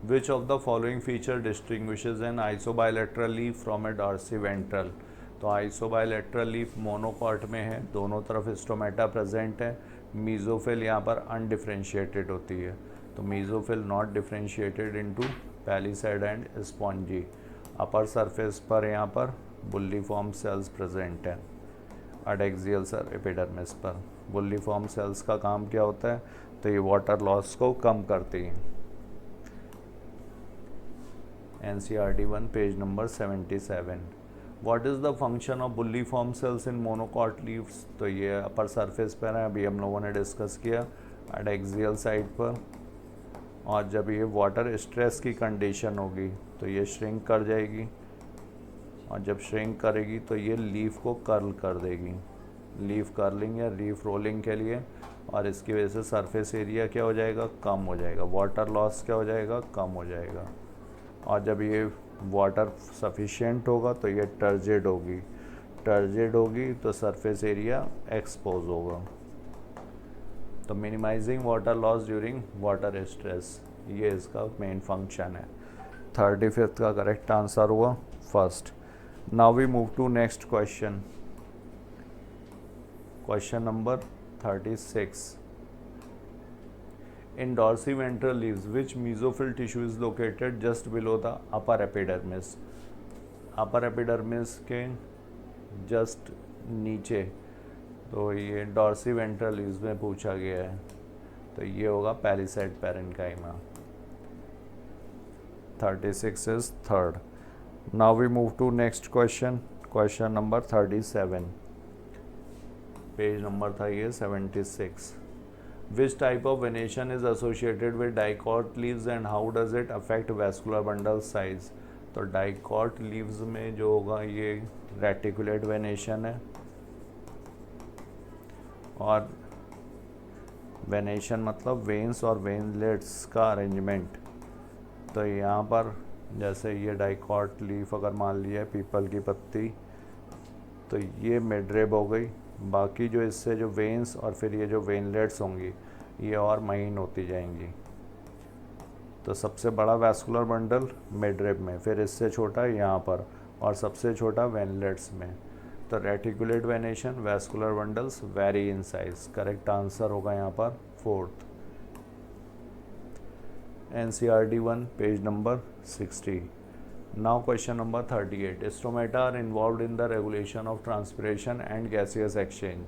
Which of the following feature distinguishes an isobilateral leaf from a dorsiventral? तो आइसोबाइलेटरल लीफ मोनोकॉट में है, दोनों तरफ स्टोमेटा प्रेजेंट है. मीजोफिल यहाँ पर अनडिफ्रेंशिएटेड होती है, तो mesophyll not differentiated into palisade and spongy. Upper surface पर यहाँ पर बुल्लीफॉर्म सेल्स प्रेजेंट हैं. एडेक्सियल सर एपिडर्मिस पर बुल्लीफॉर्म सेल्स का काम क्या होता है? तो ये वाटर लॉस को कम करती हैं. NCERT 1 page number 77. What is the function of bulliform cells in monocot leaves? तो ये अपर सरफेस पर है, अभी हम लोगों ने डिस्कस किया, एडेक्सियल साइड पर. और जब ये वाटर स्ट्रेस की कंडीशन होगी तो ये श्रिंक कर जाएगी, और जब श्रिंक करेगी तो ये लीफ को कर्ल कर देगी, लीफ कर्लिंग या लीफ रोलिंग के लिए. और इसकी वजह से सरफेस एरिया क्या हो जाएगा? कम हो जाएगा. वाटर लॉस क्या हो जाएगा? कम हो जाएगा. और जब ये वाटर सफिशिएंट होगा तो ये टर्जिड होगी, टर्जिड होगी तो सरफेस एरिया एक्सपोज होगा. तो minimising water loss during water stress, ये इसका मेन फंक्शन है. 35th का करेक्ट आंसर हुआ first. Now we move to next question, question number 36. In dorsiventral leaves, which mesophyll tissue is located just below the upper epidermis? Upper epidermis के जस्ट नीचे, तो ये डॉर्सीवेंट्रल लीव्स में पूछा गया है, तो ये होगा palisade parenchyma. 36 is third. Now we move to next question, question number 37. Page number था ये 76. Which type of venation is associated with dicot leaves and how does it affect vascular bundle size? तो dicot leaves में जो होगा ये रेटिकुलेट वेनेशन है, और वेनेशन मतलब वेन्स और वेनलेट्स का अरेंजमेंट. तो यहाँ पर जैसे ये डाइकॉट लीफ अगर मान लिया है पीपल की पत्ती, तो ये मिडरेब हो गई. बाकी जो इससे जो वेन्स और फिर ये जो वेनलेट्स होंगी ये और महीन होती जाएंगी. तो सबसे बड़ा वैस्कुलर बंडल मिडरेब में, फिर इससे छोटा यहाँ पर, और सबसे छोटा वेनलेट्स में. तो reticulate venation vascular bundles very in size. Correct answer होगा यहाँ पर fourth. NCERT 1 page number 60. Now question number 38. Stomata are involved in the regulation of transpiration and gaseous exchange.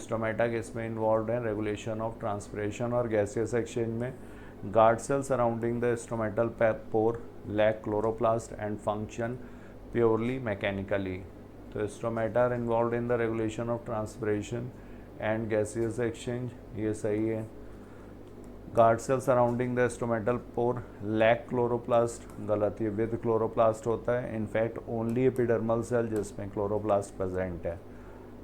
Stomata किसमें involved है? Regulation of transpiration और gaseous exchange में. Guard cells surrounding the stomatal pore lack chloroplast and function purely mechanically. तो stomata are involved in the regulation of transpiration and gaseous exchange, ये सही है. Guard cell surrounding the stomatal pore lack chloroplast, गलत, ये विद क्लोरोप्लास्ट होता है. इनफैक्ट ओनली एपिडर्मल सेल जिसमें क्लोरोप्लास्ट प्रेजेंट है,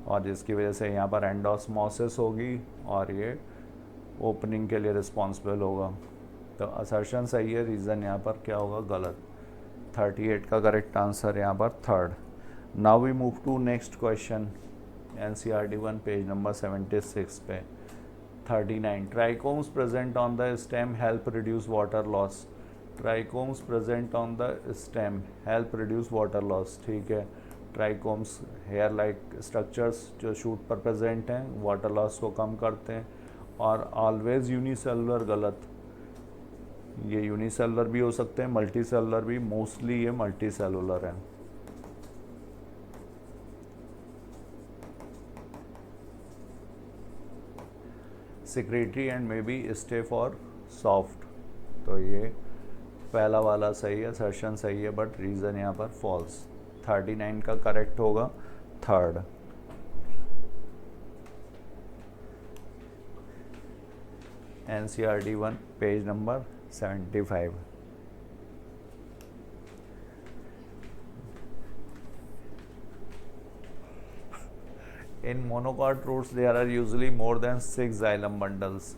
और जिसकी वजह से यहाँ पर एंडोस्मोसिस होगी और ये ओपनिंग के लिए रिस्पॉन्सिबल होगा. तो असर्शन सही है, रीज़न यहाँ पर क्या होगा, गलत। 38 का करेक्ट आंसर यहाँ पर third. Now we move to next question, NCERT 1 page number 76 पे। 39 trichomes present on the stem help reduce water loss. Trichomes present on the stem help reduce water loss, ठीक है। ट्राइकोम्स हेयर लाइक स्ट्रक्चर्स जो शूट पर प्रेजेंट हैं वाटर लॉस को कम करते हैं। और ऑलवेज यूनिसेलुलर गलत, ये यूनिसेलुलर भी हो सकते हैं, मल्टी सेलुलर भी, मोस्टली ये मल्टी सेलुलर हैं। Secretory and may be stay for soft, तो ये पहला वाला सही है, असर्शन सही है, बट रीज़न यहाँ पर फॉल्स। 39 का करेक्ट होगा third. NCERT 1 page number 75। In monocot roots there are usually more than 6 xylem bundles,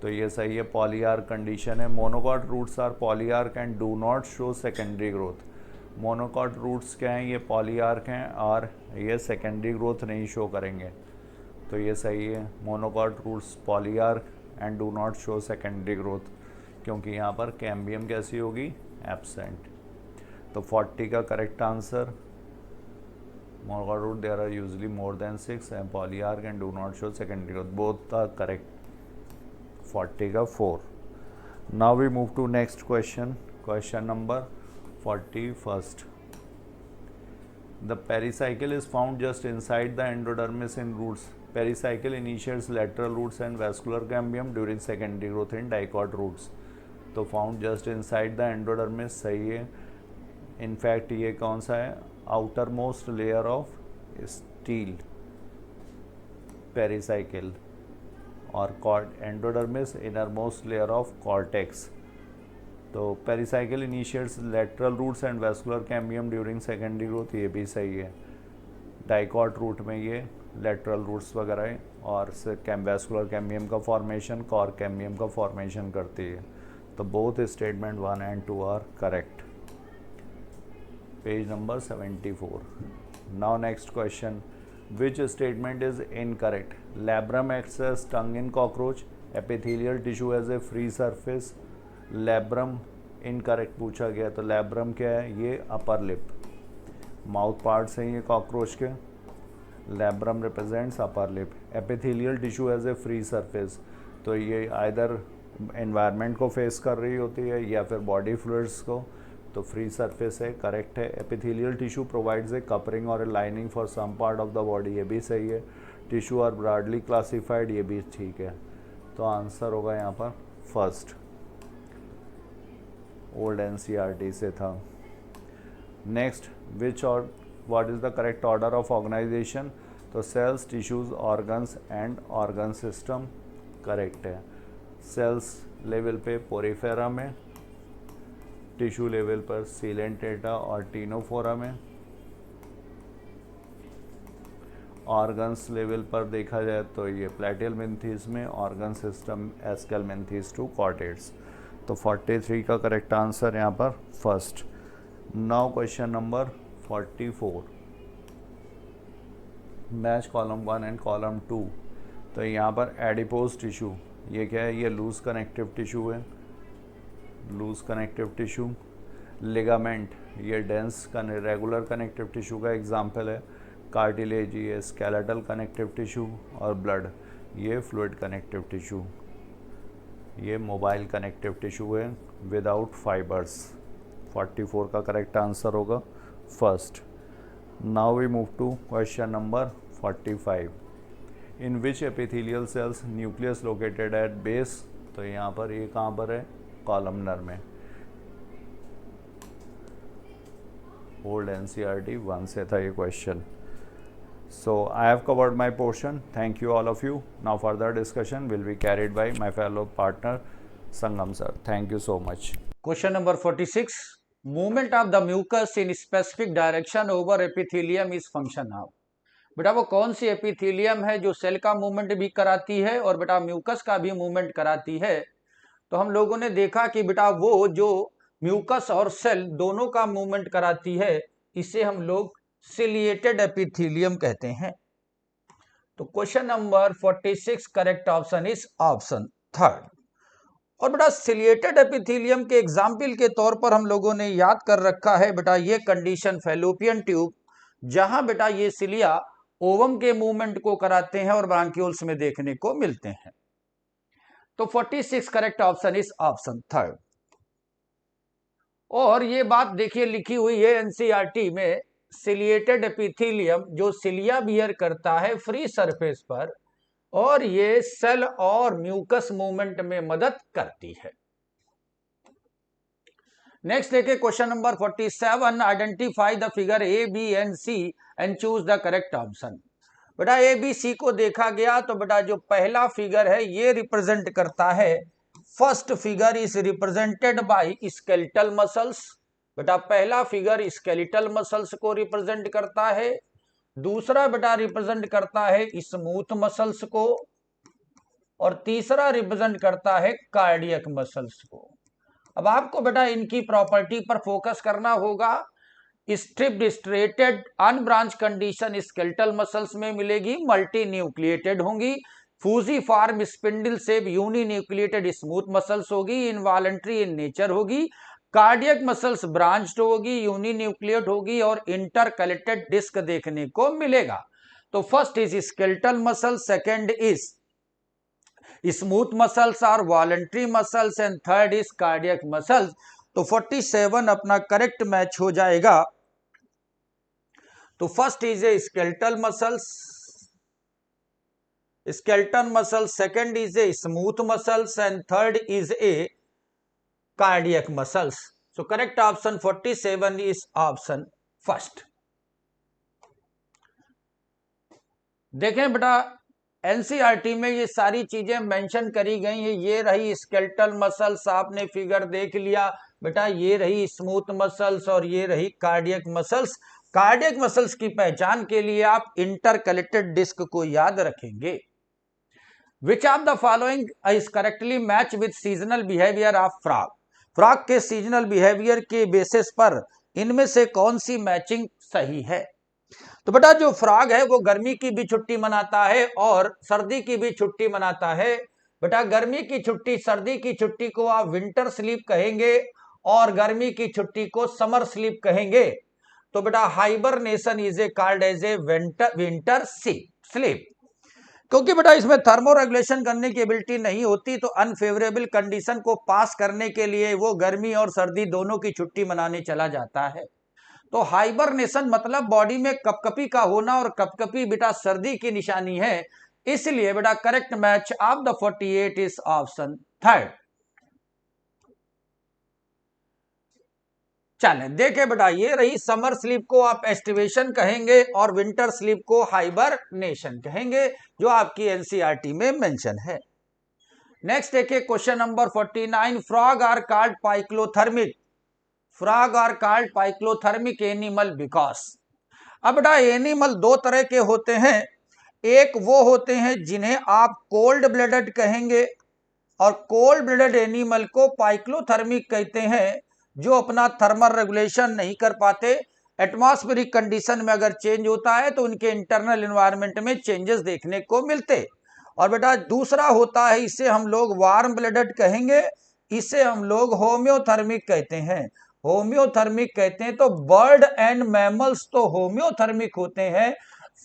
तो ये सही है, पॉलीआर्क कंडीशन है। Monocot roots are polyarch and do not show secondary growth. Monocot roots क्या हैं, ये पॉलीआर्क हैं और ये सेकेंडरी ग्रोथ नहीं शो करेंगे, तो ये सही है। Monocot roots polyarch and do not show secondary growth, क्योंकि यहाँ पर कैम्बियम कैसी होगी, एब्सेंट। तो 40 का correct answer, monocot root there are usually more than 6 and polyarch and do not show secondary growth, both are correct. 40 का 4। Now we move to next question, question number 41st। The pericycle is found just inside the endodermis in roots. Pericycle initiates lateral roots and vascular cambium during secondary growth in dicot roots. तो found just inside the endodermis सही है। In fact ये कौन सा है, outermost layer of steel pericycle और endodermis innermost layer of cortex. तो pericycle initiates lateral roots and vascular cambium during secondary growth, ये भी सही है। डाइकॉट रूट में ये लेटरल रूट्स वगैरह है और वैस्कुलर कैम्बियम का फॉर्मेशन कॉर कैम्बियम का फॉर्मेशन करती है। तो both statement 1 and 2 are correct. Page number 74। Now next question, which statement is incorrect? Labrum acts as tongue in cockroach, epithelial tissue as a free surface। labrum incorrect पूछा गया, तो labrum क्या है, ये अपर लिप, माउथ पार्ट्स हैं ये कॉकरोच के। labrum represents upper lip. epithelial tissue as a free surface, तो ये आइदर एनवायरनमेंट को फेस कर रही होती है या फिर बॉडी फ्लूइड्स को, तो फ्री सरफेस है, करेक्ट है। Epithelial tissue provides a covering और a lining for some part of the body, ये भी सही है। टिश्यू आर ब्रॉडली क्लासिफाइड, ये भी ठीक है। तो आंसर होगा यहाँ पर फर्स्ट, ओल्ड NCERT से था। नेक्स्ट, विच और what is the correct order of organisation? तो cells, tissues, organs and organ system correct है। सेल्स लेवल पे पोरीफेरा में, टिश्यू लेवल पर सीलेंटेटा और टीनोफोरा में, ऑर्गन्स लेवल पर देखा जाए तो ये प्लेटियलमिन्थीस में, organ system Aschelminthes to chordates. तो 43 का करेक्ट आंसर यहाँ पर first. Now question number 44, match column 1 and column 2। तो यहाँ पर एडिपोज टिश्यू, ये क्या है, ये लूज कनेक्टिव टिश्यू है, लूज कनेक्टिव टिश्यू। लिगामेंट, ये डेंस रेगुलर कनेक्टिव टिश्यू का एग्जाम्पल है। कार्टिलेज, ये स्केलेटल कनेक्टिव टिश्यू। और ब्लड, ये फ्लूइड कनेक्टिव टिश्यू, ये मोबाइल कनेक्टिव टिश्यू है विदाउट फाइबर्स। 44 का करेक्ट आंसर होगा first. Now we move to question number 45, in which epithelial cells nucleus located at base. तो यहाँ पर ये कहाँ पर है, कॉलमनर में। ओल्ड NCERT 1 से था ये question. So I have covered my portion. Thank you all of you. Now further discussion will be carried by my fellow partner Sangam sir. Thank you so much. Question number 46. Movement of the mucus in specific direction over epithelium is function of। बेटा वो कौन सी एपिथेलियम है जो सेल का मूवमेंट भी कराती है और बेटा म्यूकस का भी मूवमेंट कराती है? तो हम लोगों ने देखा कि बेटा वो जो म्यूकस और सेल दोनों का मूवमेंट कराती है, इसे हम लोग सिलिएटेड एपिथेलियम कहते हैं। तो question number 46 correct option is option third. और बेटा सिलिएटेड एपिथेलियम के एग्जाम्पल के तौर पर हम लोगों ने याद कर रखा है बेटा ये कंडीशन फैलोपियन ट्यूब, जहां बेटा ये सिलिया ओवम के मूवमेंट को कराते हैं और ब्रांक्यूल्स में देखने को मिलते हैं। तो 46 correct option is option third. और ये बात देखिए लिखी हुई है एनसीईआरटी में, सिलिएटेड एपिथेलियम जो सिलिया बियर करता है फ्री सरफेस पर, और ये सेल और म्यूकस मूवमेंट में मदद करती है। नेक्स्ट देखिए question number 47, identify the figure A B and C and choose the correct option. बेटा ए बी सी को देखा गया तो बेटा जो पहला फिगर है ये रिप्रेजेंट करता है, first figure is represented by skeletal muscles. बेटा पहला फिगर स्केलेटल मसल्स को रिप्रेजेंट करता है, दूसरा बेटा रिप्रेजेंट करता है स्मूथ मसल्स को, और तीसरा रिप्रेजेंट करता है कार्डियक मसल्स को। अब आपको बेटा इनकी प्रॉपर्टी पर फोकस करना होगा। Striped striated unbranch condition skeletal muscles में मिलेगी, मल्टी न्यूक्लिएटेड होंगी। Fusiform spindle shape uninucleated smooth muscles होगी, इनवॉलेंट्री इन नेचर होगी। कार्डियक मसल्स ब्रांच्ड होगी, यूनी न्यूक्लिएट होगी, और इंटरकलेक्टेड डिस्क देखने को मिलेगा। तो first is skeletal muscle, second is smooth muscles और voluntary muscles, and third is cardiac muscles. तो 47 अपना करेक्ट मैच हो जाएगा। तो first is a skeletal muscles, skeleton muscles, second is a smooth muscles, and third is a cardiac muscles. So correct option 47 is option first. देखें बेटा एनसीईआरटी में ये सारी चीजें मेंशन करी गई हैं। ये रही स्केलेटल मसल्स, आपने फिगर देख लिया बेटा, ये रही स्मूथ मसल्स और ये रही कार्डियक मसल्स। कार्डियक मसल्स की पहचान के लिए आप इंटरकलेक्टेड डिस्क को याद रखेंगे। Which of the following is correctly match with seasonal behavior of frog? Frog के सीजनल बिहेवियर के बेसिस पर इनमें से कौन सी मैचिंग सही है? तो बेटा जो फ्रॉग है वो गर्मी की भी छुट्टी मनाता है और सर्दी की भी छुट्टी मनाता है। बेटा गर्मी की छुट्टी, सर्दी की छुट्टी को आप विंटर स्लीप कहेंगे और गर्मी की छुट्टी को समर स्लीप कहेंगे। तो बेटा hibernation is a called as a winter sleep. क्योंकि बेटा इसमें थर्मो रेगुलेशन करने की एबिलिटी नहीं होती, तो अनफेवरेबल कंडीशन को पास करने के लिए वो गर्मी और सर्दी दोनों की छुट्टी मनाने चला जाता है। तो हाइबरनेशन मतलब बॉडी में कपकपी का होना, और कपकपी बेटा सर्दी की निशानी है। इसलिए बेटा correct match of the 48 is option third. चले देखे बेटा, ये रही समर स्लीप को आप एस्टिवेशन कहेंगे और विंटर स्लीप को हाइबरनेशन कहेंगे, जो आपकी एनसीईआरटी में मेंशन है। नेक्स्ट देखिए question number 49, frog are called poikilothermic. Frog are called poikilothermic animal because. अब बेटा एनिमल दो तरह के होते हैं, एक वो होते हैं जिन्हें आप कोल्ड ब्लडेड कहेंगे, और कोल्ड ब्लडेड एनिमल को पाइक्लोथर्मिक कहते हैं, जो अपना थर्मल रेगुलेशन नहीं कर पाते। एटमॉस्फेरिक कंडीशन में अगर चेंज होता है तो उनके इंटरनल एनवायरनमेंट में चेंजेस देखने को मिलते। और बेटा दूसरा होता है, इसे हम लोग वार्म ब्लडेड कहेंगे, इसे हम लोग होम्योथर्मिक कहते हैं। होम्योथर्मिक कहते हैं तो बर्ड एंड मैमल्स तो होम्योथर्मिक होते हैं,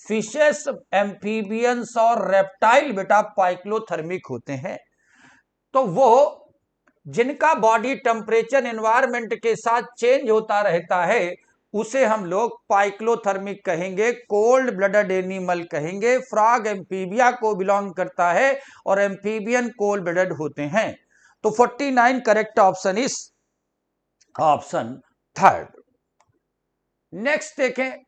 फिशेस, एम्फीबियंस और रेप्टाइल बेटा पाइक्लोथर्मिक होते हैं। तो वो जिनका बॉडी टेम्परेचर एनवायरनमेंट के साथ चेंज होता रहता है उसे हम लोग पाइक्लोथर्मिक कहेंगे, कोल्ड ब्लडेड एनिमल कहेंगे। फ्रॉग एम्फीबिया को बिलोंग करता है और एम्फीबियन कोल्ड ब्लडेड होते हैं। तो 49 correct option is option third. Next देखें,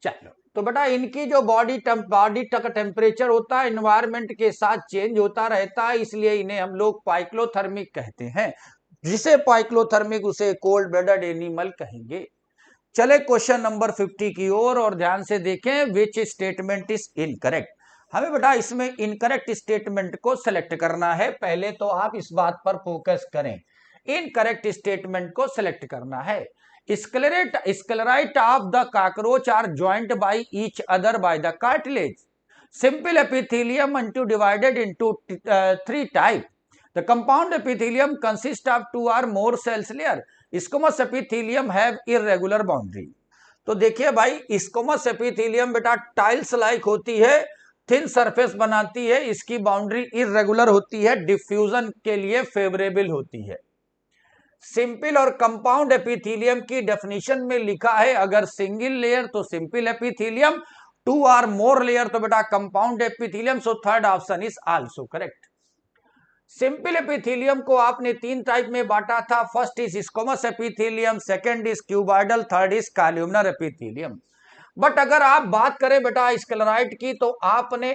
चलो तो बेटा इनकी जो बॉडी का टेम्परेचर होता है एनवायरनमेंट के साथ चेंज होता रहता है, इसलिए इन्हें हम लोग पाइक्लोथर्मिक कहते हैं। जिसे पाइक्लोथर्मिक उसे कोल्ड ब्लडेड एनिमल कहेंगे। चले क्वेश्चन नंबर 50 की ओर और ध्यान से देखें, विच स्टेटमेंट इज इनकरेक्ट। हमें बेटा इसमें इनकरेक्ट स्टेटमेंट को सेलेक्ट करना है। पहले तो आप इस बात पर फोकस करें, इनकरेक्ट स्टेटमेंट को सेलेक्ट करना है। Sclerite of the cockroach are joint by each other by the cartilage. Simple epithelium into divided into three type. The compound epithelium consists of 2 or more cells layer. Squamous epithelium have irregular boundary. तो देखिए भाई, स्क्वामस एपिथेलियम बेटा टाइल्स लाइक होती है, थिन सरफेस बनाती है, इसकी बाउंड्री इरेगुलर होती है, डिफ्यूजन के लिए फेवरेबल होती है। सिंपल और कंपाउंड एपिथेलियम की डेफिनेशन में लिखा है, अगर सिंगल लेयर तो simple epithelium, 2 or more layer तो बेटा compound epithelium. So third option is also correct. Simple epithelium को आपने 3 टाइप में बांटा था। First is squamous epithelium, second is cuboidal, third is columnar epithelium. But अगर आप बात करें बेटा स्क्लेराइट की, तो आपने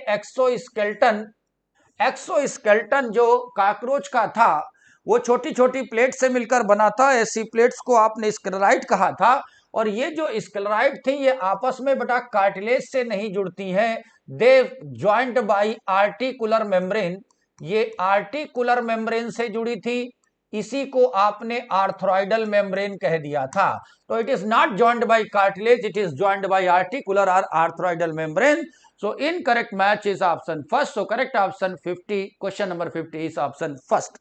एक्सोस्केलेटन जो कॉकरोच का था वो छोटी छोटी प्लेट से मिलकर बना था। ऐसी प्लेट्स को आपने स्क्लेराइट कहा था। और ये जो स्क्लेराइट थी ये आपस में बेटा कार्टिलेज से नहीं जुड़ती हैं, दे ज्वाइंट बाय आर्टिकुलर मेम्ब्रेन। ये आर्टिकुलर मेम्ब्रेन से जुड़ी थी, इसी को आपने आर्थ्रोइडल मेम्ब्रेन कह दिया था। तो it is not joint by cartilage, it is joint by articular और arthroidal membrane. So incorrect match is option first. So correct option 50, question number 50 is option first.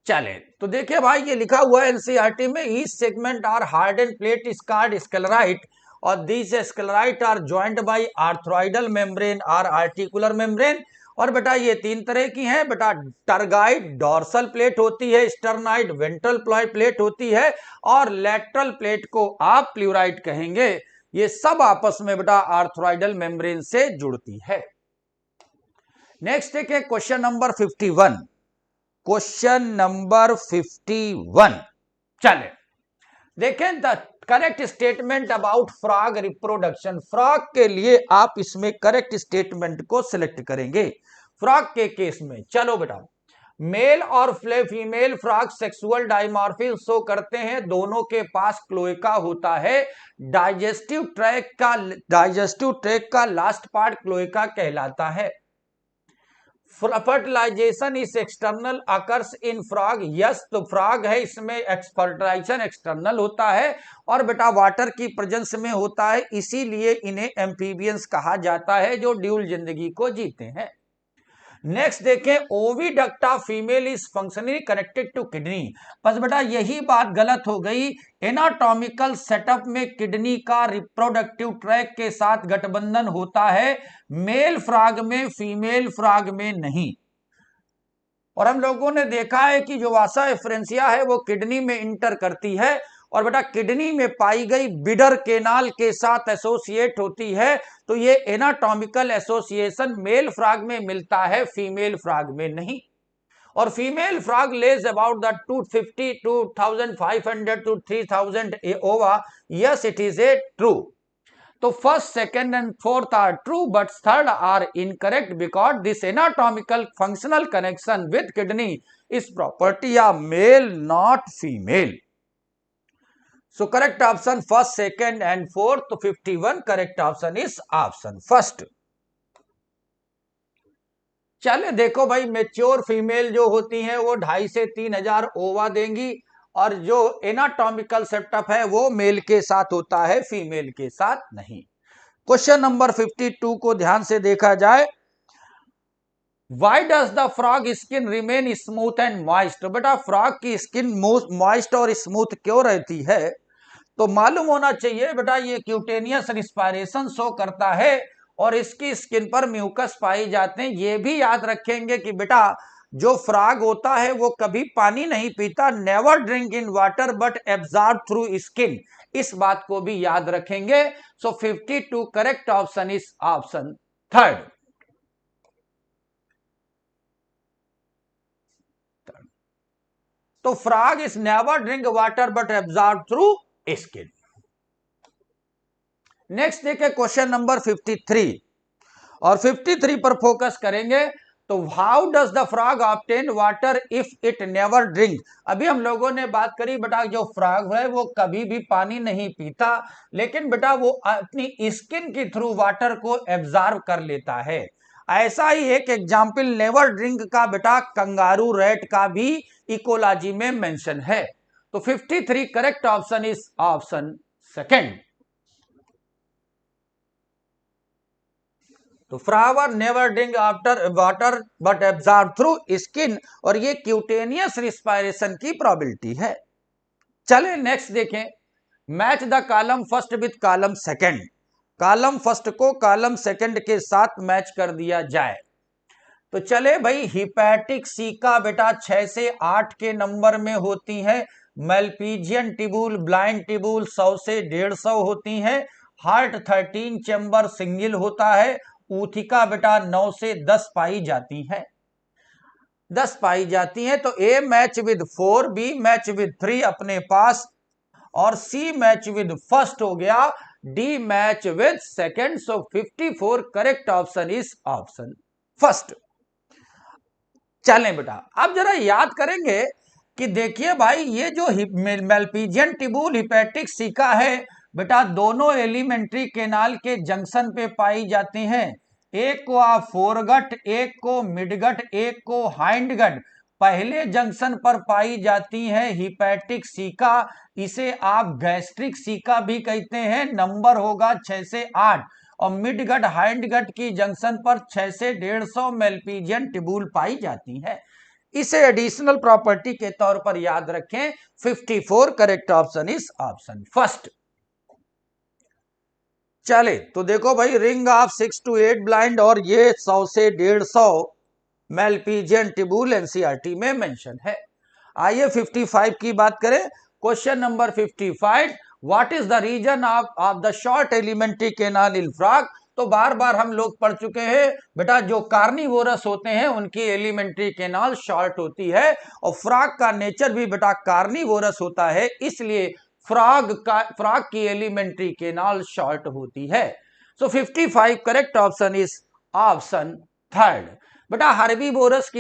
चले तो देखिए भाई, ये लिखा हुआ है एनसीईआरटी में, each segment are harden plate is called sclerite और this sclerite are joint by arthroidal membrane और आर्टिकुलर मेम्ब्रेन। और बेटा ये 3 तरह की हैं बेटा, टर्गाइड डोर्सल प्लेट होती है, स्टर्नाइड वेंट्रल प्लेट होती है, और लेटरल प्लेट को आप प्लूराइड कहेंगे। ये सब आपस में बेटा आर्थ्रोइडल मेम्ब्रेन से जुड़ती है। नेक्स्ट देखिए क्वेश्चन नंबर 51। क्वेश्चन नंबर 51, चले देखें the correct statement about frog reproduction. Frog के लिए आप इसमें करेक्ट स्टेटमेंट को सिलेक्ट करेंगे। फ्रॉग के केस में चलो बेटा, मेल और female frog sexual dimorphism show करते हैं, दोनों के पास क्लोएका होता है। डाइजेस्टिव ट्रैक्ट का लास्ट पार्ट क्लोएका कहलाता है। फर्टिलाइजेशन इस external occurs in frog. Yes, तो फ्रॉग है, इसमें फर्टिलाइजेशन एक्सटर्नल होता है और बेटा वाटर की प्रेजेंस में होता है, इसीलिए इन्हें एम्फीबियंस कहा जाता है जो ड्यूल जिंदगी को जीते हैं। नेक्स्ट देखें, oviduct of female is functionally connected to kidney. बस बेटा यही बात गलत हो गई। एनाटॉमिकल सेटअप में किडनी का रिप्रोडक्टिव ट्रैक के साथ गठबंधन होता है, मेल फ्रॉग में, फीमेल फ्रॉग में नहीं। और हम लोगों ने देखा है कि जो वासा एफरेंसिया है वो किडनी में इंटर करती है और बेटा किडनी में पाई गई बिडर केनाल के साथ एसोसिएट होती है। तो ये एनाटॉमिकल एसोसिएशन मेल फ्रॉग में मिलता है, फीमेल फ्रॉग में नहीं। और female frog lays about the 250 to 2500 to 3000 ova. Yes, it is a true. तो first, second and fourth are true, but third are incorrect because this anatomical functional connection with kidney is property of male, not female. So correct option first, second and fourth. तो 51 correct option is option first. चले देखो भाई, मेच्योर फीमेल जो होती हैं वो 2500 से 3000 ओवा देंगी और जो एनाटॉमिकल सेटअप है वो मेल के साथ होता है, फीमेल के साथ नहीं। क्वेश्चन नंबर 52 को ध्यान से देखा जाए। Why does the frog skin remain smooth and moist? तो बेटा फ्रॉग की स्किन मॉइस्ट और स्मूथ क्यों रहती है? तो मालूम होना चाहिए बेटा, ये क्यूटेनियस रिस्पायरेशन शो करता है और इसकी स्किन पर म्यूकस पाए जाते हैं। ये भी याद रखेंगे कि बेटा जो फ्रॉग होता है वो कभी पानी नहीं पीता, never drink in water but absorb through skin, इस बात को भी याद रखेंगे। So 52 correct option is option third. तो frog is never drink water but absorb through skin. Next देखिए क्वेश्चन नंबर 53 और 53 पर फोकस करेंगे। तो how does the frog obtain water if it never drink. अभी हम लोगों ने बात करी बेटा जो फ्रॉग है वो कभी भी पानी नहीं पीता, लेकिन बेटा वो अपनी स्किन के थ्रू वाटर को एब्जॉर्ब कर लेता है। ऐसा ही एक एग्जाम्पल नेवर ड्रिंक का बेटा कंगारू रैट का भी इकोलॉजी में मेंशन है। तो 53 correct option is option second. तो flower never drink after water but absorb through skin, और ये क्यूटेनियस रिस्पायरेशन की प्रोबेबिलिटी है। चले नेक्स्ट देखें, match the column first with column second. Column first को कॉलम सेकंड के साथ मैच कर दिया जाए। तो चले भाई, हिपैटिक सी का बेटा 6 से 8 के नंबर में होती है, मेल्पीजियन टिबूल ब्लाइंड टिबूल 100 से 150 होती है, हार्ट 13 चैम्बर सिंगल होता है, ऊथिका बेटा 9 से 10 पाई जाती है, 10 पाई जाती है। तो A match with 4, B match with 3 अपने पास, और सी मैच विद फर्स्ट हो गया, D match with second. So 54 correct option is option first. चलें बेटा, अब जरा याद करेंगे कि देखिए भाई ये जो मेल्पीजियन टिबूल हिपैटिक सिका है बेटा, दोनों एलिमेंट्री केनाल के जंक्शन पे पाई जाती हैं। एक को आप फोरगट, एक को मिडगट, एक को हाइंडगट। पहले जंक्शन पर पाई जाती है हिपैटिक सिका, इसे आप गैस्ट्रिक सिका भी कहते हैं, नंबर होगा 6 से 8। और मिडगट हाइंडगट की जंक्शन पर 6 से 150 मेल्पीजियन टिबूल पाई जाती है। इसे एडिशनल प्रॉपर्टी के तौर पर याद रखें। 54 correct option is option first. चले तो देखो भाई, रिंग ऑफ 6 to 8 ब्लाइंड और ये 100 से 150 मेल्पीजियन टिबूल एनसीईआरटी में मेंशन है। आइए 55 की बात करें। Question number 55, what is the reason of the short alimentary canal in frog. तो बार बार हम लोग पढ़ चुके हैं बेटा, जो कार्निवोरस होते हैं उनकी एलिमेंट्री केनाल शॉर्ट होती है, और फ्रॉग का नेचर भी बेटा कार्निवोरस होता है, इसलिए फ्रॉग की एलिमेंट्री केनाल शॉर्ट होती है। सो 55 correct option is option third. बेटा हर्बीवोरस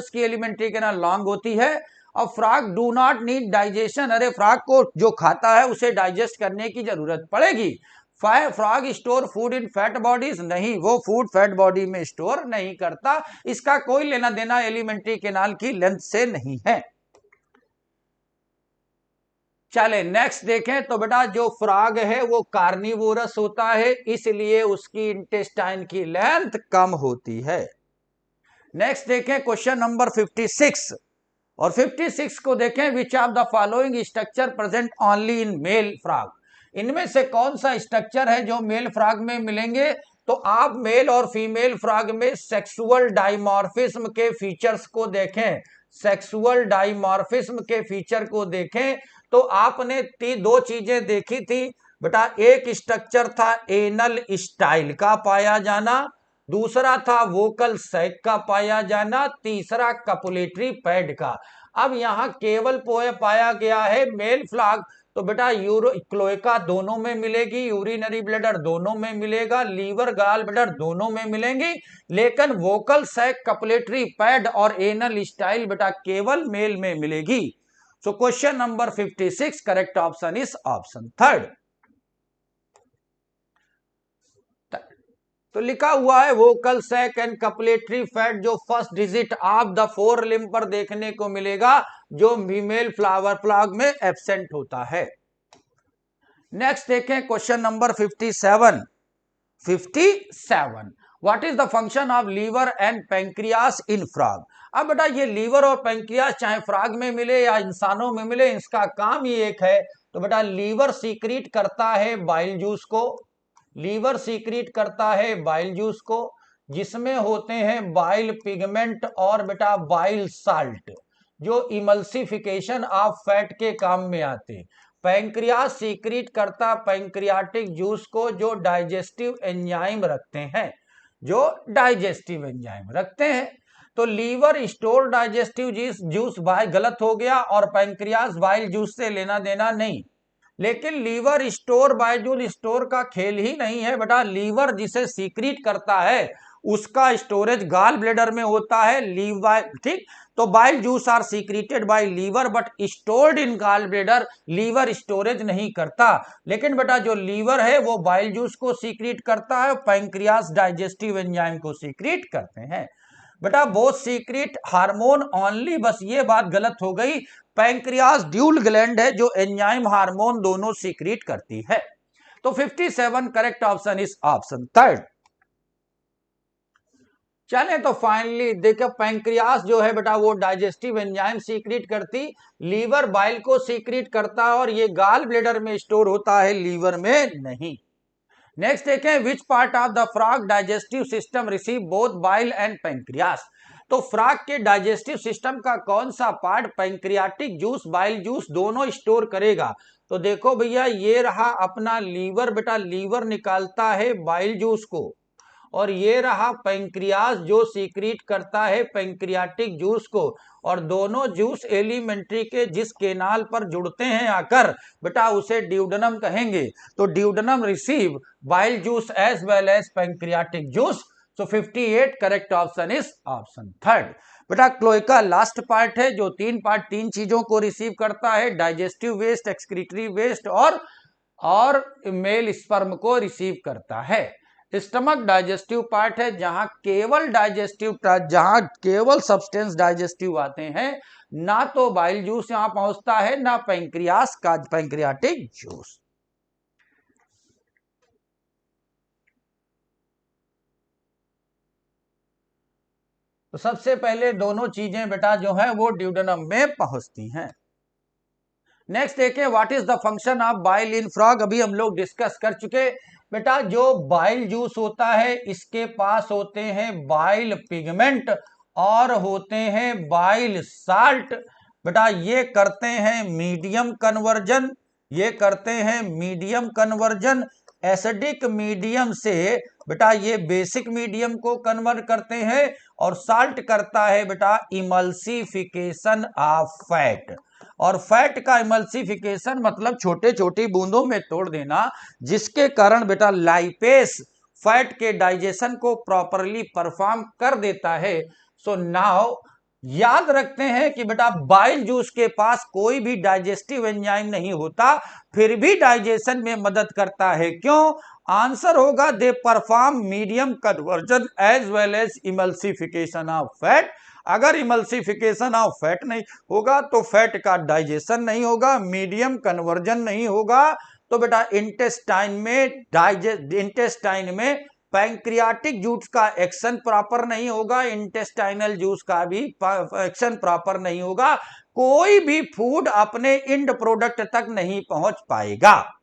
की एलिमेंट्री केनाल लॉन्ग होती है, और frog do not need digestion. अरे फ्रॉग को जो खाता है उसे डाइजेस्ट करने की जरूरत पड़ेगी। Frog store food in fat bodies, नहीं, वो फूड फैट बॉडी में स्टोर नहीं करता, इसका कोई लेना देना एलिमेंट्री केनाल की लेंथ से नहीं है। चले नेक्स्ट देखें, तो बेटा जो फ्रॉग है वो कार्निवोरस होता है, इसलिए उसकी इंटेस्टाइन की लेंथ कम होती है। नेक्स्ट देखें क्वेश्चन नंबर 56, और 56 को देखें, which of the following structure present only in male frog. इनमें से कौन सा स्ट्रक्चर है जो मेल फ्रॉग में मिलेंगे। तो आप मेल और फीमेल फ्रॉग में सेक्सुअल डाइमॉर्फिज्म के फीचर्स को देखें, सेक्सुअल डाइमॉर्फिज्म के फीचर को देखें, तो आपने दो चीजें देखी थी बेटा। एक स्ट्रक्चर था एनल स्टाइल का पाया जाना, दूसरा था वोकल सैक का पाया जाना, तीसरा कपुलेटरी पैड का। अब यहां केवल पाया गया है मेल फ्रॉग, तो बेटा क्लोएका दोनों में मिलेगी, यूरिनरी ब्लैडर दोनों में मिलेगा, लीवर गॉल ब्लैडर दोनों में मिलेंगी, लेकिन वोकल सैक, कपुलेटरी पैड और एनल स्टाइल बेटा केवल मेल में मिलेगी। So question number 56 correct option is option third. तो लिखा हुआ है vocal sac and copulatory fat जो first digit of the fore limb पर देखने को मिलेगा, जो फीमेल फ्रॉग में एब्सेंट होता है। नेक्स्ट देखें question number 57। What is the function of liver and pancreas in frog. अब बेटा ये लीवर और पैंक्रियास चाहे फ्रॉग में मिले या इंसानों में मिले, इसका काम ही एक है। तो बेटा लीवर सीक्रेट करता है बाइल जूस को, लीवर सीक्रेट करता है बाइल जूस को, जिसमें होते हैं बाइल पिगमेंट और बेटा बाइल साल्ट, जो इमल्सिफिकेशन ऑफ फैट के काम में आते। पैंक्रियास सीक्रेट करता पैंक्रियाटिक जूस को, जो डाइजेस्टिव एंजाइम रखते हैं, जो डाइजेस्टिव एंजाइम रखते हैं। तो liver store digestive juice by गलत हो गया, और पैंक्रियास बाइल जूस से लेना देना नहीं। लेकिन liver store bile juice store का खेल ही नहीं है बेटा, लीवर जिसे सीक्रेट करता है उसका स्टोरेज गाल ब्लेडर में होता है, ठीक। तो bile juice are secreted by liver but stored in gall bladder, liver storage नहीं करता। लेकिन बेटा जो लीवर है वो बाइल जूस को सीक्रेट करता है, पैंक्रियास डाइजेस्टिव एंजाइम को सीक्रेट करते हैं। बेटा बोथ सीक्रेट हार्मोन ऑनली, बस ये बात गलत हो गई, पैंक्रियास ड्यूल ग्लैंड है जो एंजाइम हार्मोन दोनों सीक्रेट करती है। तो 57 correct option is option third. चले तो फाइनली देखो पैंक्रियास जो है बेटा वो डाइजेस्टिव एंजाइम सीक्रेट करती, लीवर बाइल को सीक्रेट करता है और ये गाल ब्लेडर में स्टोर होता है, लीवर में नहीं। नेक्स्ट देखें, which part of the frog digestive system receive both bile and pancreas. तो फ्रॉग के डाइजेस्टिव सिस्टम का कौन सा part pancreatic juice bile juice दोनों स्टोर करेगा। तो देखो भैया ये रहा अपना लीवर, बेटा लीवर निकालता है बाइल जूस को, और ये रहा पैंक्रियास जो सीक्रेट करता है पैंक्रियाटिक जूस को, और दोनों जूस एलिमेंट्री के जिस केनाल पर जुड़ते हैं आकर बेटा उसे ड्यूडेनम कहेंगे। तो duodenum receive bile juice as well as pancreatic juice. So 58 correct option is option third. बेटा क्लोएका लास्ट पार्ट है जो तीन चीजों को रिसीव करता है, डाइजेस्टिव वेस्ट, एक्सक्रीटरी वेस्ट और मेल स्पर्म को रिसीव करता है। स्टमक डाइजेस्टिव पार्ट है जहां केवल सब्सटेंस डाइजेस्टिव आते हैं, ना तो बाइल जूस यहां पहुंचता है ना पैंक्रियास का पैंक्रियाटिक जूस। तो सबसे पहले दोनों चीजें बेटा जो है वो ड्यूडेनम में पहुंचती हैं। नेक्स्ट देखिए, what is the function of bile in frog. अभी हम लोग डिस्कस कर चुके बेटा, जो बाइल जूस होता है इसके पास होते हैं बाइल पिगमेंट और होते हैं बाइल साल्ट। बेटा ये करते हैं मीडियम कन्वर्जन, एसिडिक मीडियम से बेटा ये बेसिक मीडियम को कन्वर्ट करते हैं, और साल्ट करता है बेटा इमल्सिफिकेशन ऑफ फैट। और फैट का इमल्सिफिकेशन मतलब छोटे छोटी बूंदों में तोड़ देना, जिसके कारण बेटा लाइपेस फैट के डाइजेशन को प्रॉपरली परफॉर्म कर देता है। सो नाउ याद रखते हैं कि बेटा बाइल जूस के पास कोई भी डाइजेस्टिव एंजाइम नहीं होता, फिर भी डाइजेशन में मदद करता है। क्यों? आंसर होगा they perform medium conversion as well as emulsification of fat. अगर इमल्सिफिकेशन ऑफ फैट नहीं होगा तो फैट का डाइजेशन नहीं होगा, मीडियम कन्वर्जन नहीं होगा, तो बेटा इंटेस्टाइन में पैंक्रियाटिक जूस का एक्शन प्रॉपर नहीं होगा, इंटेस्टाइनल जूस का भी एक्शन प्रॉपर नहीं होगा, कोई भी फूड अपने इंड प्रोडक्ट तक नहीं पहुंच पाएगा।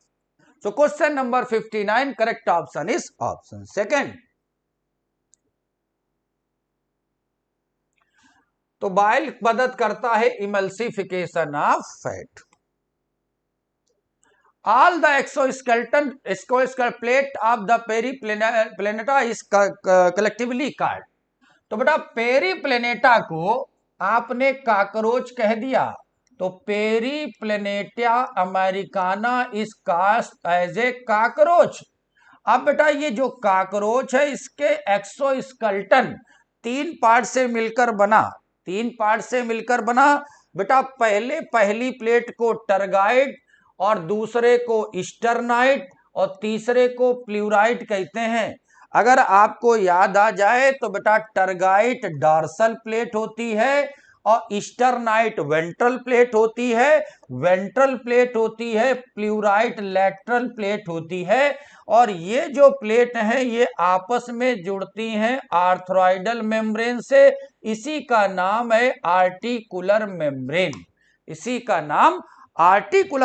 सो question number 59 correct option is option second. तो बाइल मदद करता है emulsification of fat. All the exoskeleton plate of the periplaneta is collectively called। तो बेटा पेरीप्लेनेटा को आपने काकरोच कह दिया, तो Periplaneta americana is cast as a cockroach. अब बेटा ये जो काकरोच है इसके एक्सोस्केलेटन तीन पार्ट से मिलकर बना। बेटा पहली प्लेट को टरगाइड और दूसरे को स्टर्नाइट और तीसरे को प्लूराइट कहते हैं। अगर आपको याद आ जाए तो बेटा टरगाइट डॉर्सल प्लेट होती है और स्टर्नाइट वेंट्रल प्लेट होती है, प्लूराइट लैटरल प्लेट होती है, और ये जो प्लेट है ये आपस में जुड़ती हैं आर्थ्रोइडल मेम्ब्रेन से। इसी का नाम है आर्टिकुलर